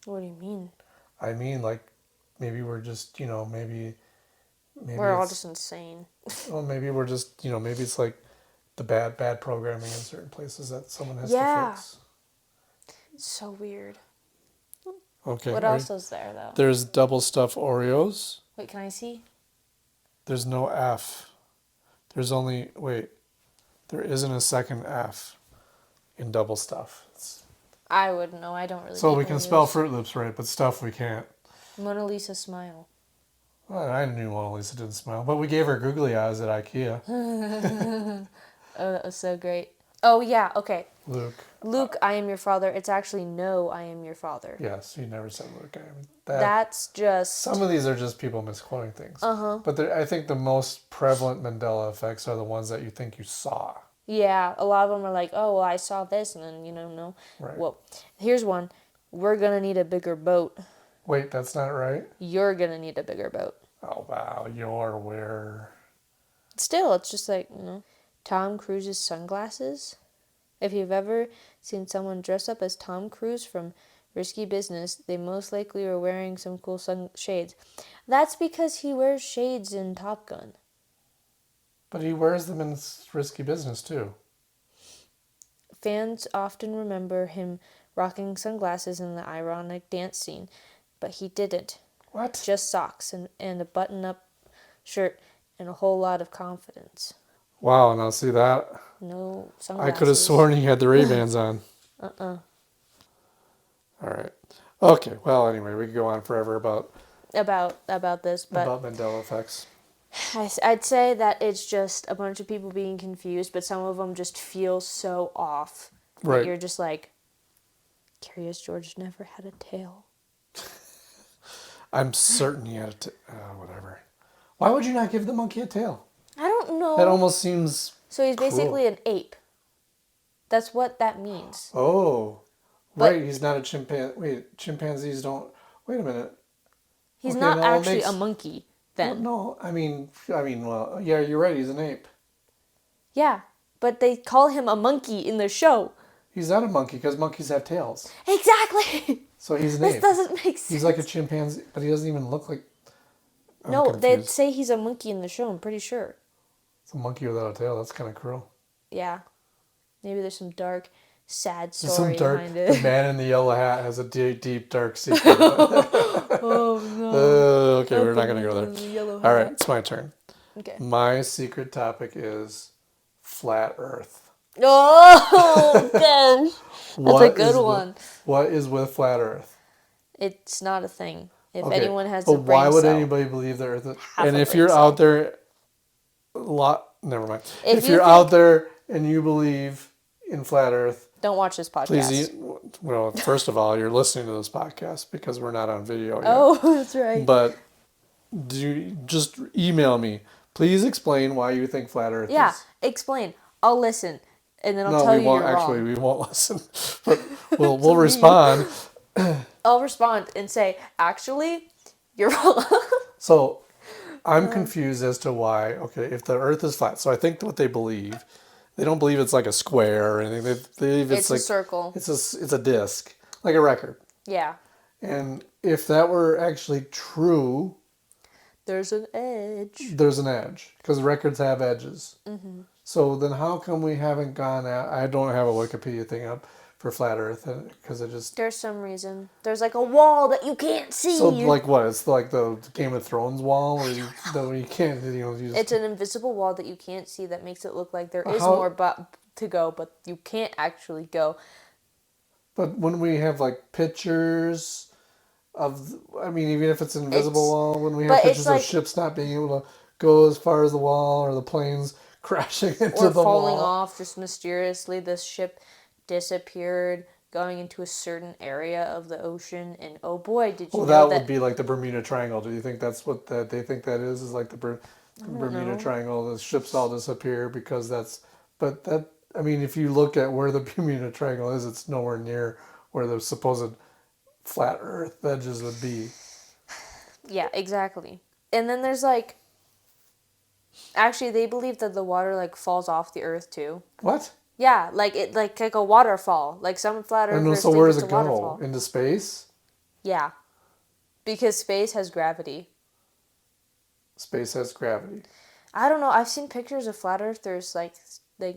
What do you mean? I mean, like, maybe we're just, maybe we're all just insane. Well, maybe we're just, maybe it's like the bad programming in certain places that someone has to fix. It's so weird. Okay. What else is there, though? There's double stuffed Oreos. Wait, can I see? There's no F. There isn't a second F in double stuff. I wouldn't know. I don't really. So we can spell Fruit Loops right, but stuff we can't. Mona Lisa smile. Well, I knew Mona Lisa didn't smile, but we gave her googly eyes at IKEA. Oh, that was so great. Oh, yeah, okay. Luke, I am your father. It's actually no, I am your father. Yes, you never said Luke. That's just... Some of these are just people misquoting things. Uh-huh. But I think the most prevalent Mandela effects are the ones that you think you saw. Yeah, a lot of them are like, oh, well, I saw this, and then, no. Right. Well, here's one. We're going to need a bigger boat. Wait, that's not right? You're going to need a bigger boat. Oh, wow, you're where? Still, it's just like, Tom Cruise's sunglasses. If you've ever seen someone dress up as Tom Cruise from Risky Business, they most likely are wearing some cool shades. That's because he wears shades in Top Gun. But he wears them in Risky Business, too. Fans often remember him rocking sunglasses in the ironic dance scene, but he didn't. What? Just socks and a button-up shirt and a whole lot of confidence. Wow, now see that? No sunglasses. I could have sworn he had the Ray-Bans on. All right. Okay, well, anyway, we could go on forever about this, but... About Mandela effects. I'd say that it's just a bunch of people being confused, but some of them just feel so off. Right. You're just like, Curious George never had a tail. I'm certain he had a tail. Whatever. Why would you not give the monkey a tail? I don't know. That almost seems So he's basically cruel. an ape. That's what that means. Oh. But right, he's not a chimpanzee. Wait, chimpanzees don't... Wait a minute. He's Okay, not no, actually a monkey, then. No, I mean, well, yeah, you're right, he's an ape. Yeah, but they call him a monkey in the show. He's not a monkey because monkeys have tails. Exactly! So he's an ape. This doesn't make sense. He's like a chimpanzee, but he doesn't even look like... No, they'd say he's a monkey in the show, I'm pretty sure. It's a monkey without a tail, that's kind of cruel. Yeah. Maybe there's some dark, sad story behind it. The man in the yellow hat has a deep, dark secret. Oh, no. Okay, we're not going to go there. All right, it's my turn. Okay. My secret topic is flat Earth. Oh, gosh. That's a good one. What is with flat Earth? It's not a thing. If Okay, anyone has a but brain why would cell, anybody believe the Earth is... half And a if brain you're cell. out there... Never mind. If you you're think- out there and you believe in flat Earth... Don't watch this podcast. Please, well, first of all, you're listening to this podcast because we're not on video yet. Oh, that's right. But just email me. Please explain why you think flat Earth Yeah, is... explain. I'll listen, and then I'll No, tell we you won't. you're Actually, wrong. we won't listen. But we'll respond. I'll respond and say, actually, you're wrong. So I'm confused as to why, okay, if the Earth is flat. So I think what they believe, they don't believe it's like a square or anything. They believe It's like a circle. It's a disc, like a record. Yeah. And if that were actually true, There's an edge. there's an edge because records have edges. Mm-hmm. So then how come we haven't gone out? I don't have a Wikipedia thing up for flat Earth because it just... There's some reason. There's like a wall that you can't see. So like what? It's like the Game of Thrones wall where you can't, you just... It's an invisible wall that you can't see that makes it look like there is How... more to go, but you can't actually go. But when we have like pictures of, I mean, even if it's an invisible wall, when we have pictures of ships not being able to go as far as the wall or the planes crashing into the wall. Or falling off just mysteriously, this ship disappeared going into a certain area of the ocean, and oh boy, did you know that... That would be like the Bermuda Triangle. Do you think that's what they think that is? Is like the Bermuda Triangle, the ships all disappear because that's... But that, I mean, if you look at where the Bermuda Triangle is, it's nowhere near where the supposed flat Earth edges would be. Yeah, exactly. And then there's like... Actually, they believe that the water like falls off the Earth too. What? Yeah, like a waterfall. Like some flat earthers so where does it's it a go? waterfall. Into space? Yeah. Because space has gravity. Space has gravity. I don't know. I've seen pictures of flat earthers like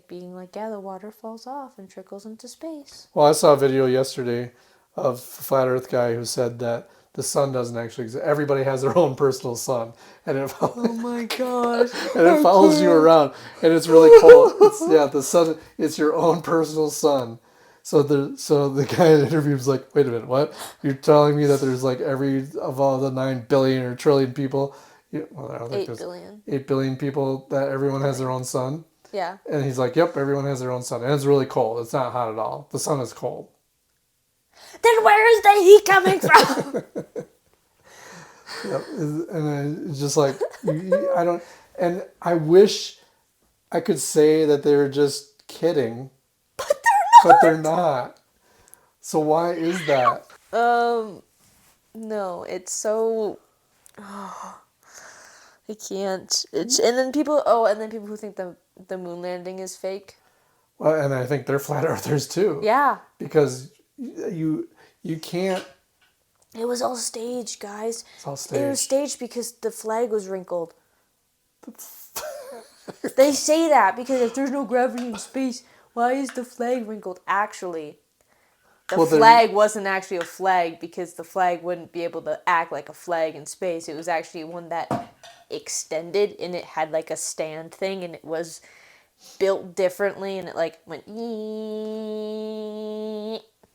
being like, yeah, the water falls off and trickles into space. Well, I saw a video yesterday of a flat Earth guy who said that the sun doesn't actually exist. Everybody has their own personal sun, and oh my gosh! And it follows you around, and it's really cool. The sun. It's your own personal sun. So the guy in the interview was like, "Wait a minute, what? You're telling me that there's like of all the 9 billion or trillion people, I don't think 8 billion. 8 billion people that everyone has their own sun?" Yeah. And he's like, "Yep, everyone has their own sun, and it's really cold. It's not hot at all. The sun is cold." Then where is the heat coming from? Yep. And it's just like, I don't, and I wish I could say that they're just kidding. But they're not. So why is that? No, it's so... I can't. And then people who think the moon landing is fake. Well, and I think they're flat earthers too. Yeah. Because you can't... It was all staged, guys. It's all staged. It was staged because the flag was wrinkled. They say that because if there's no gravity in space, why is the flag wrinkled? Actually, the flag wasn't actually a flag because the flag wouldn't be able to act like a flag in space. It was actually one that extended and it had like a stand thing and it was built differently and it like went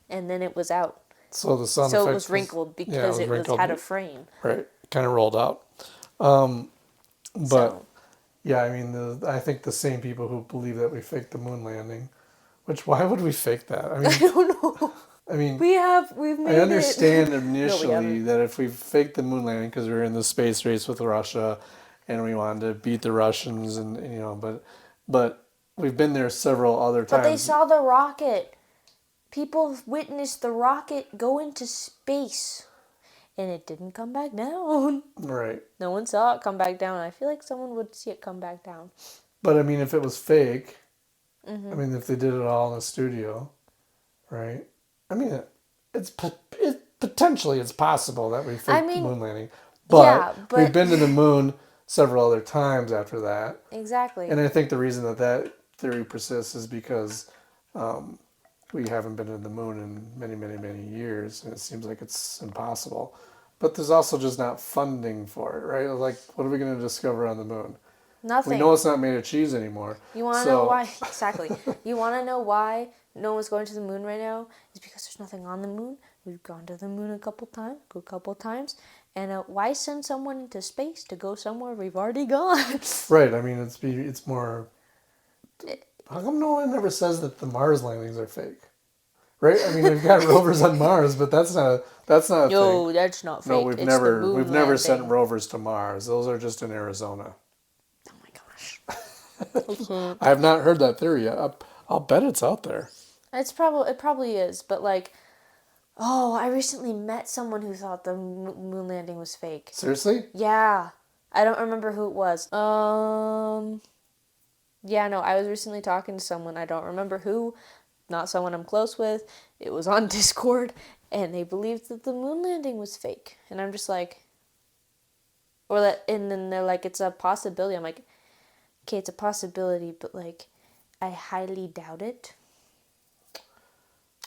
and then it was out. So the sun. So it was wrinkled because it had a frame. Right, kind of rolled out. Yeah, I mean, I think the same people who believe that we faked the moon landing, why would we fake that? I mean, I don't know. I mean, we've made I understand it. initially that if we faked the moon landing because we were in the space race with Russia, and we wanted to beat the Russians, and but we've been there several other times. But they saw the rocket. People witnessed the rocket go into space. And it didn't come back down. Right. No one saw it come back down. I feel like someone would see it come back down. But I mean, if it was fake, I mean, if they did it all in a studio, right? I mean, potentially it's possible that we faked the moon landing. But we've been to the moon several other times after that. Exactly. And I think the reason that theory persists is because we haven't been to the moon in many, many, many years, and it seems like it's impossible. But there's also just not funding for it, right? Like, what are we going to discover on the moon? Nothing. We know it's not made of cheese anymore. You want to know why? Exactly. You want to know why no one's going to the moon right now? It's because there's nothing on the moon. We've gone to the moon a couple times. And why send someone into space to go somewhere we've already gone? Right. I mean, it's more... How come no one ever says that the Mars landings are fake? Right? I mean, we've got rovers on Mars, but that's not a thing. No, that's not fake. No, we've never sent rovers to Mars. Those are just in Arizona. Oh my gosh. I have not heard that theory yet. I'll bet it's out there. It probably is, but like, I recently met someone who thought the moon landing was fake. Seriously? Yeah. I don't remember who it was. Yeah, no, I was recently talking to someone, I don't remember who, not someone I'm close with. It was on Discord, and they believed that the moon landing was fake. And I'm just like, or that, and then they're like, it's a possibility. I'm like, okay, it's a possibility, but like, I highly doubt it.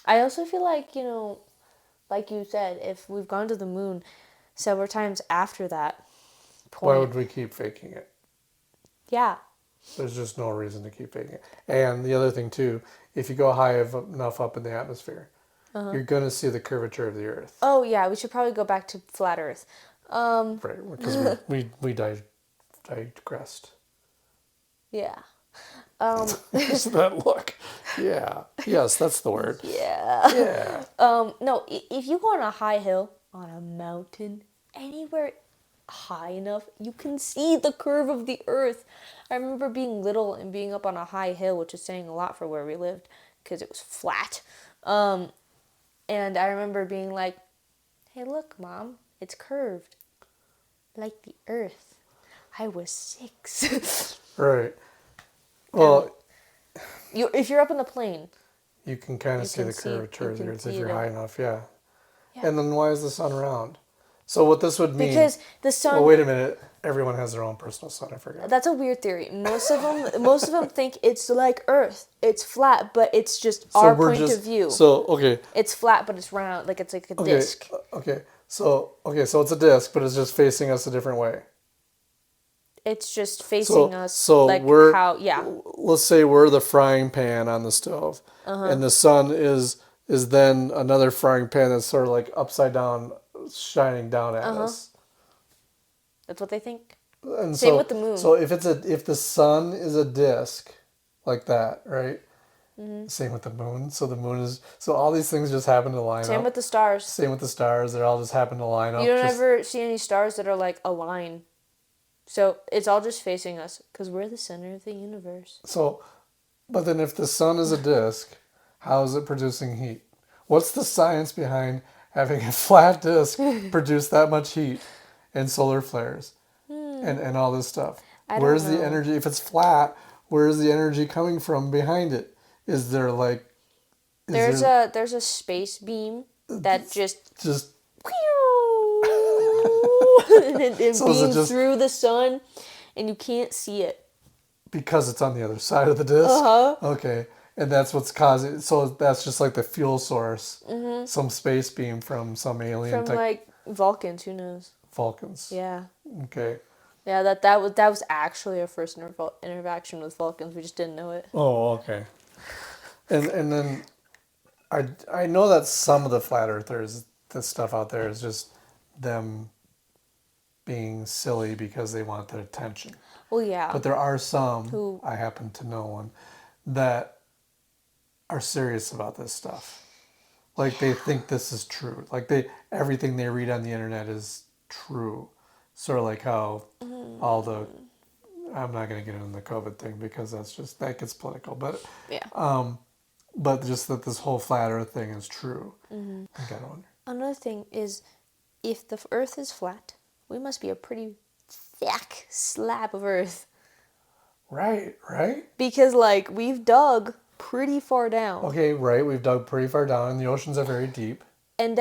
I also feel like, like you said, if we've gone to the moon several times after that point. Why would we keep faking it? Yeah. There's just no reason to keep faking it. And the other thing too, if you go high enough up in the atmosphere, you're going to see the curvature of the Earth. Oh yeah, we should probably go back to flat Earth. Right, because we digressed. Yeah. That look. Yeah. Yes, that's the word. Yeah. Yeah. No, if you go on a high hill, on a mountain, anywhere high enough, you can see the curve of the Earth. I remember being little and being up on a high hill, which is saying a lot for where we lived, because it was flat. And I remember being like, hey, look, Mom, it's curved. Like the Earth. I was 6. Right. Well, if you're up in the plane. you can kind of see the curvature of the Earth if you're high enough, yeah. And then why is the sun round? So what this would mean... Because the sun... Well, wait a minute. Everyone has their own personal sun, I forgot. That's a weird theory. Most of them think it's like Earth. It's flat, but it's just our point of view. So, okay. It's flat, but it's round. Like, it's like a disc. Okay. So it's a disc, but it's just facing us a different way. It's just facing us. So like we're... how, yeah. Let's say we're the frying pan on the stove. And the sun is then another frying pan that's sort of like upside down, shining down at us. That's what they think. And Same with the moon. So if the sun is a disc like that, right? Same with the moon. So the moon is... So all these things just happen to line up. Same with the stars. Same with the stars. They all just happen to line up. You don't ever see any stars that are like a line. So it's all just facing us because we're the center of the universe. So, but then if the sun is a disc, how is it producing heat? What's the science behind having a flat disc produce that much heat and solar flares and all this stuff? Where's the energy? If it's flat, where's the energy coming from behind it? Is there like... There's a space beam that just and it beams through the sun, and you can't see it. Because it's on the other side of the disc? Okay. And that's what's causing... So that's just like the fuel source. Some space beam from some alien... From like Vulcans, who knows? Vulcans. Yeah. Okay. Yeah, that was actually our first interaction with Vulcans. We just didn't know it. Oh, okay. And then I know that some of the flat earthers, the stuff out there is just them being silly because they want the attention. Well, yeah. But there are some, who I happen to know one, that are serious about this stuff. Like they think this is true. Like everything they read on the internet is true. Sort of like how all the... I'm not going to get into the COVID thing because that gets political. But yeah. But just that this whole flat Earth thing is true. I gotta wonder. Another thing is, if the Earth is flat, we must be a pretty thick slab of Earth. Right. Because, like, we've dug pretty far down. Okay, right. We've dug pretty far down, and the oceans are very deep. And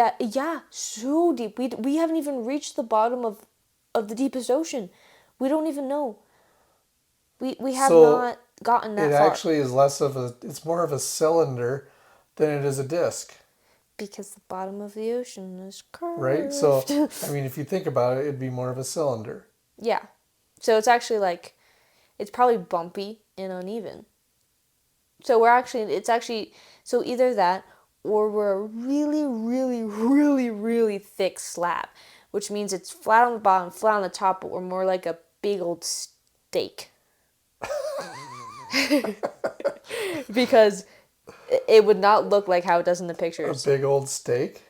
so deep. We haven't even reached the bottom of the deepest ocean. We don't even know. We have not gotten that far. It actually is it's more of a cylinder than it is a disc. Because the bottom of the ocean is curved. Right? So, I mean, if you think about it, it'd be more of a cylinder. Yeah. So it's actually like, it's probably bumpy and uneven. So so either that, or we're a really, really, really, really thick slab, which means it's flat on the bottom, flat on the top, but we're more like a big old steak. Because it would not look like how it does in the pictures. A big old steak?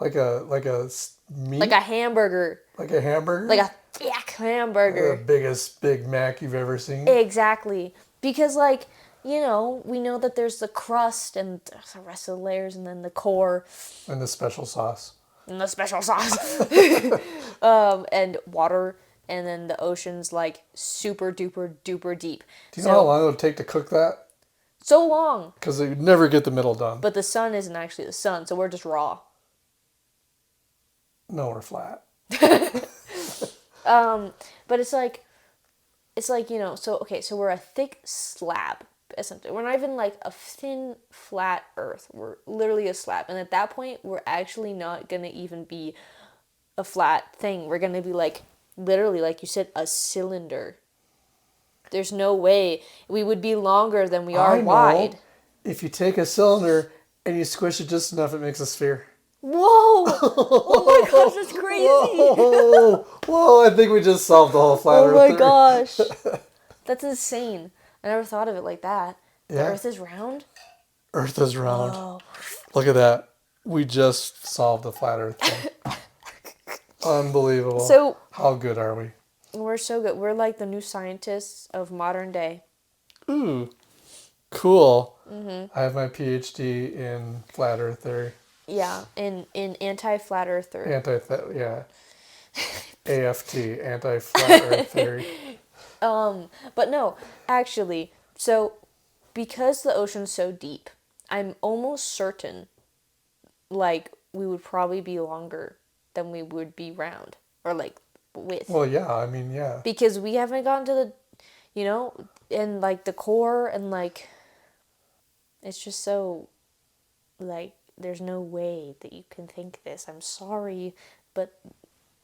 Like a meat? Like a hamburger. Like a hamburger? Like a thick hamburger. The biggest Big Mac you've ever seen? Exactly. Because, like, we know that there's the crust and there's the rest of the layers and then the core. And the special sauce. And water. And then the ocean's, like, super duper duper deep. Do you know how long it would take to cook that? So long. Because you'd never get the middle done. But the sun isn't actually the sun, so we're just raw. No, we're flat. But it's like, so we're a thick slab, essentially. We're not even like a thin, flat earth. We're literally a slab. And at that point, we're actually not going to even be a flat thing. We're going to be like, literally, like you said, a cylinder. There's no way we would be longer than we are wide. If you take a cylinder and you squish it just enough, it makes a sphere. Whoa! Oh my gosh, that's crazy! Whoa, I think we just solved the whole flat earth. Oh my gosh. That's insane. I never thought of it like that. The Yeah. earth is round? Earth is round. Whoa. Look at that. We just solved the flat earth thing. Unbelievable. So, how good are we? we're so good. We're like the new scientists of modern day. Ooh, cool. I have my PhD in flat earth theory. Yeah, in anti-flat earther. AFT, anti-flat earth theory. But no, actually, so because the ocean's so deep, I'm almost certain, like, we would probably be longer than we would be round, or like width. Well, yeah, I mean, yeah. Because we haven't gotten to the, and like the core, and like, it's just so, like, there's no way that you can think this. I'm sorry, but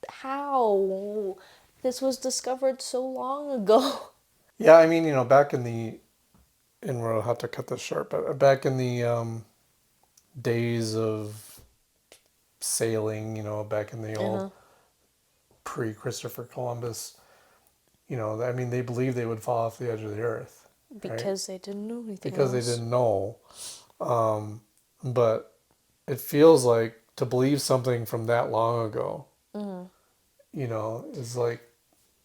how? This was discovered so long ago. Yeah, I mean, back in the, and we'll have to cut this short, but back in the days of sailing, back in the old pre-Christopher Columbus, I mean, they believed they would fall off the edge of the earth. Because they didn't know anything Because else. they didn't know. But it feels like to believe something from that long ago, is like,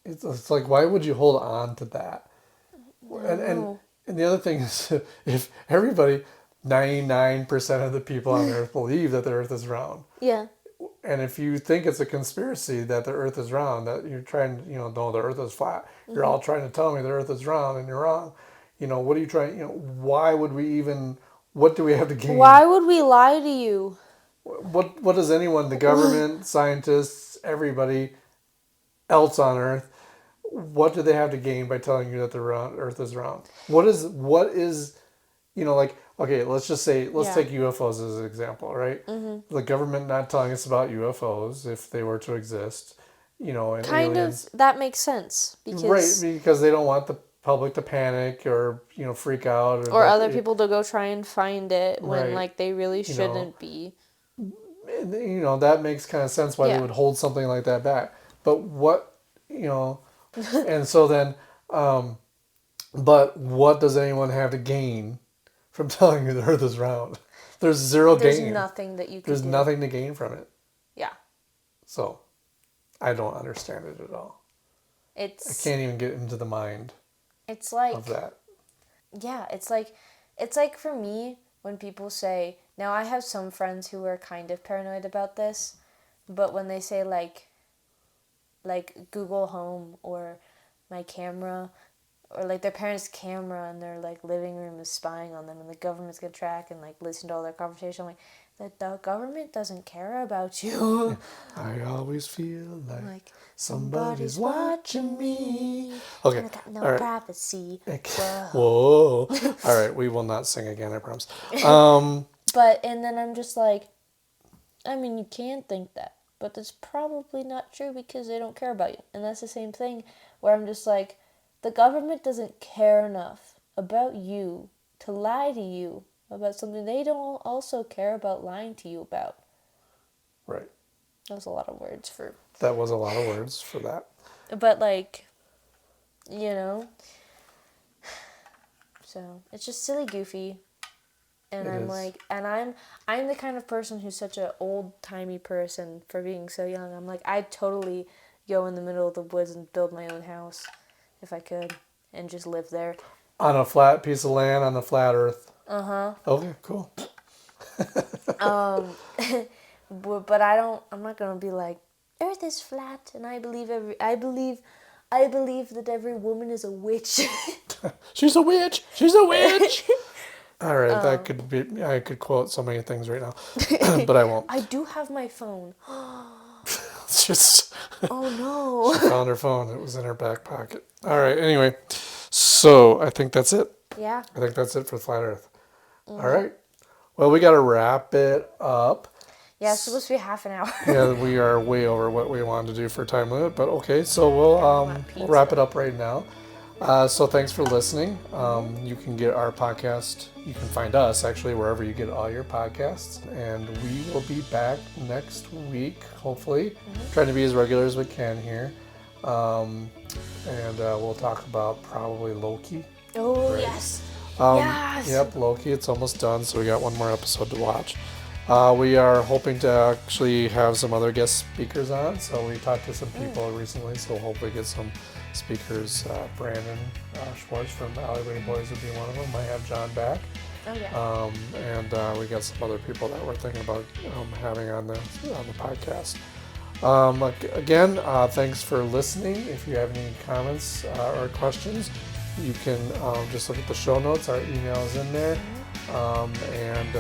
it's like, why would you hold on to that? And the other thing is, if everybody, 99% of the people on Earth believe that the Earth is round. Yeah. And if you think it's a conspiracy that the Earth is round, that you're trying, no, the Earth is flat. You're all trying to tell me the Earth is round, and you're wrong. What are you trying? Why would we even? What do we have to gain? Why would we lie to you? What does anyone, the government, scientists, everybody else on Earth, what do they have to gain by telling you that the Earth is round? What is like, okay, let's take UFOs as an example, right? The government not telling us about UFOs if they were to exist, and Kind aliens. of, that makes sense. Because they don't want the public to panic or freak out, or other people to go try and find it when Right. like they really shouldn't be. That makes kind of sense why they would hold something like that back. But what, and so then, but what does anyone have to gain from telling you the Earth is round? There's zero gain. There's nothing that you can There's do. nothing to gain from it. Yeah. So, I don't understand it at all. I can't even get into the mind It's like of that. Yeah, it's like for me when people say, now I have some friends who are kind of paranoid about this, but when they say like Google Home or my camera or like their parents' camera and their like living room is spying on them and the government's gonna track and like listen to all their conversation, I'm like, the government doesn't care about you. I always feel Like somebody's watching me. I Okay. got no All right. privacy. Whoa. All right. We will not sing again, I promise. But, and then I'm just like, I mean, you can think that, but that's probably not true because they don't care about you. And that's the same thing where I'm just like, the government doesn't care enough about you to lie to you about something they don't also care about lying to you about. Right. That was a lot of words for... That was a lot of words for that. But, like, so it's just silly goofy. And I'm like, and I'm the kind of person who's such an old-timey person for being so young. I'm like, I'd totally go in the middle of the woods and build my own house if I could and just live there. On a flat piece of land on the flat Earth. Uh-huh. Okay, cool. But I'm not going to be like, Earth is flat and I believe that every woman is a witch. She's a witch. She's a witch. All right, that could be. I could quote so many things right now, but I won't. I do have my phone. It's just Oh no. she found her phone. It was in her back pocket. All right. Anyway, so I think that's it. Yeah. I think that's it for Flat Earth. All right. Well, we got to wrap it up. Yeah, it's supposed to be half an hour. Yeah, we are way over what we wanted to do for time limit, but okay. So we'll wrap it up right now. So thanks for listening. You can get our podcast. You can find us actually wherever you get all your podcasts, and we will be back next week. Hopefully, trying to be as regular as we can here, and we'll talk about probably Loki. Oh, Right. yes. Yes. Yep, Loki. It's almost done, so we got one more episode to watch. We are hoping to actually have some other guest speakers on. So we talked to some people recently, so hopefully get some speakers. Brandon Schwartz from the Alleyway Boys would be one of them. Might have John back. Oh, yeah. And we got some other people that we're thinking about having on the podcast. Again, thanks for listening. If you have any comments or questions, you can just look at the show notes. Our email is in there. And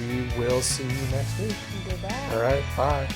we will see you next week. Goodbye. All right. Bye.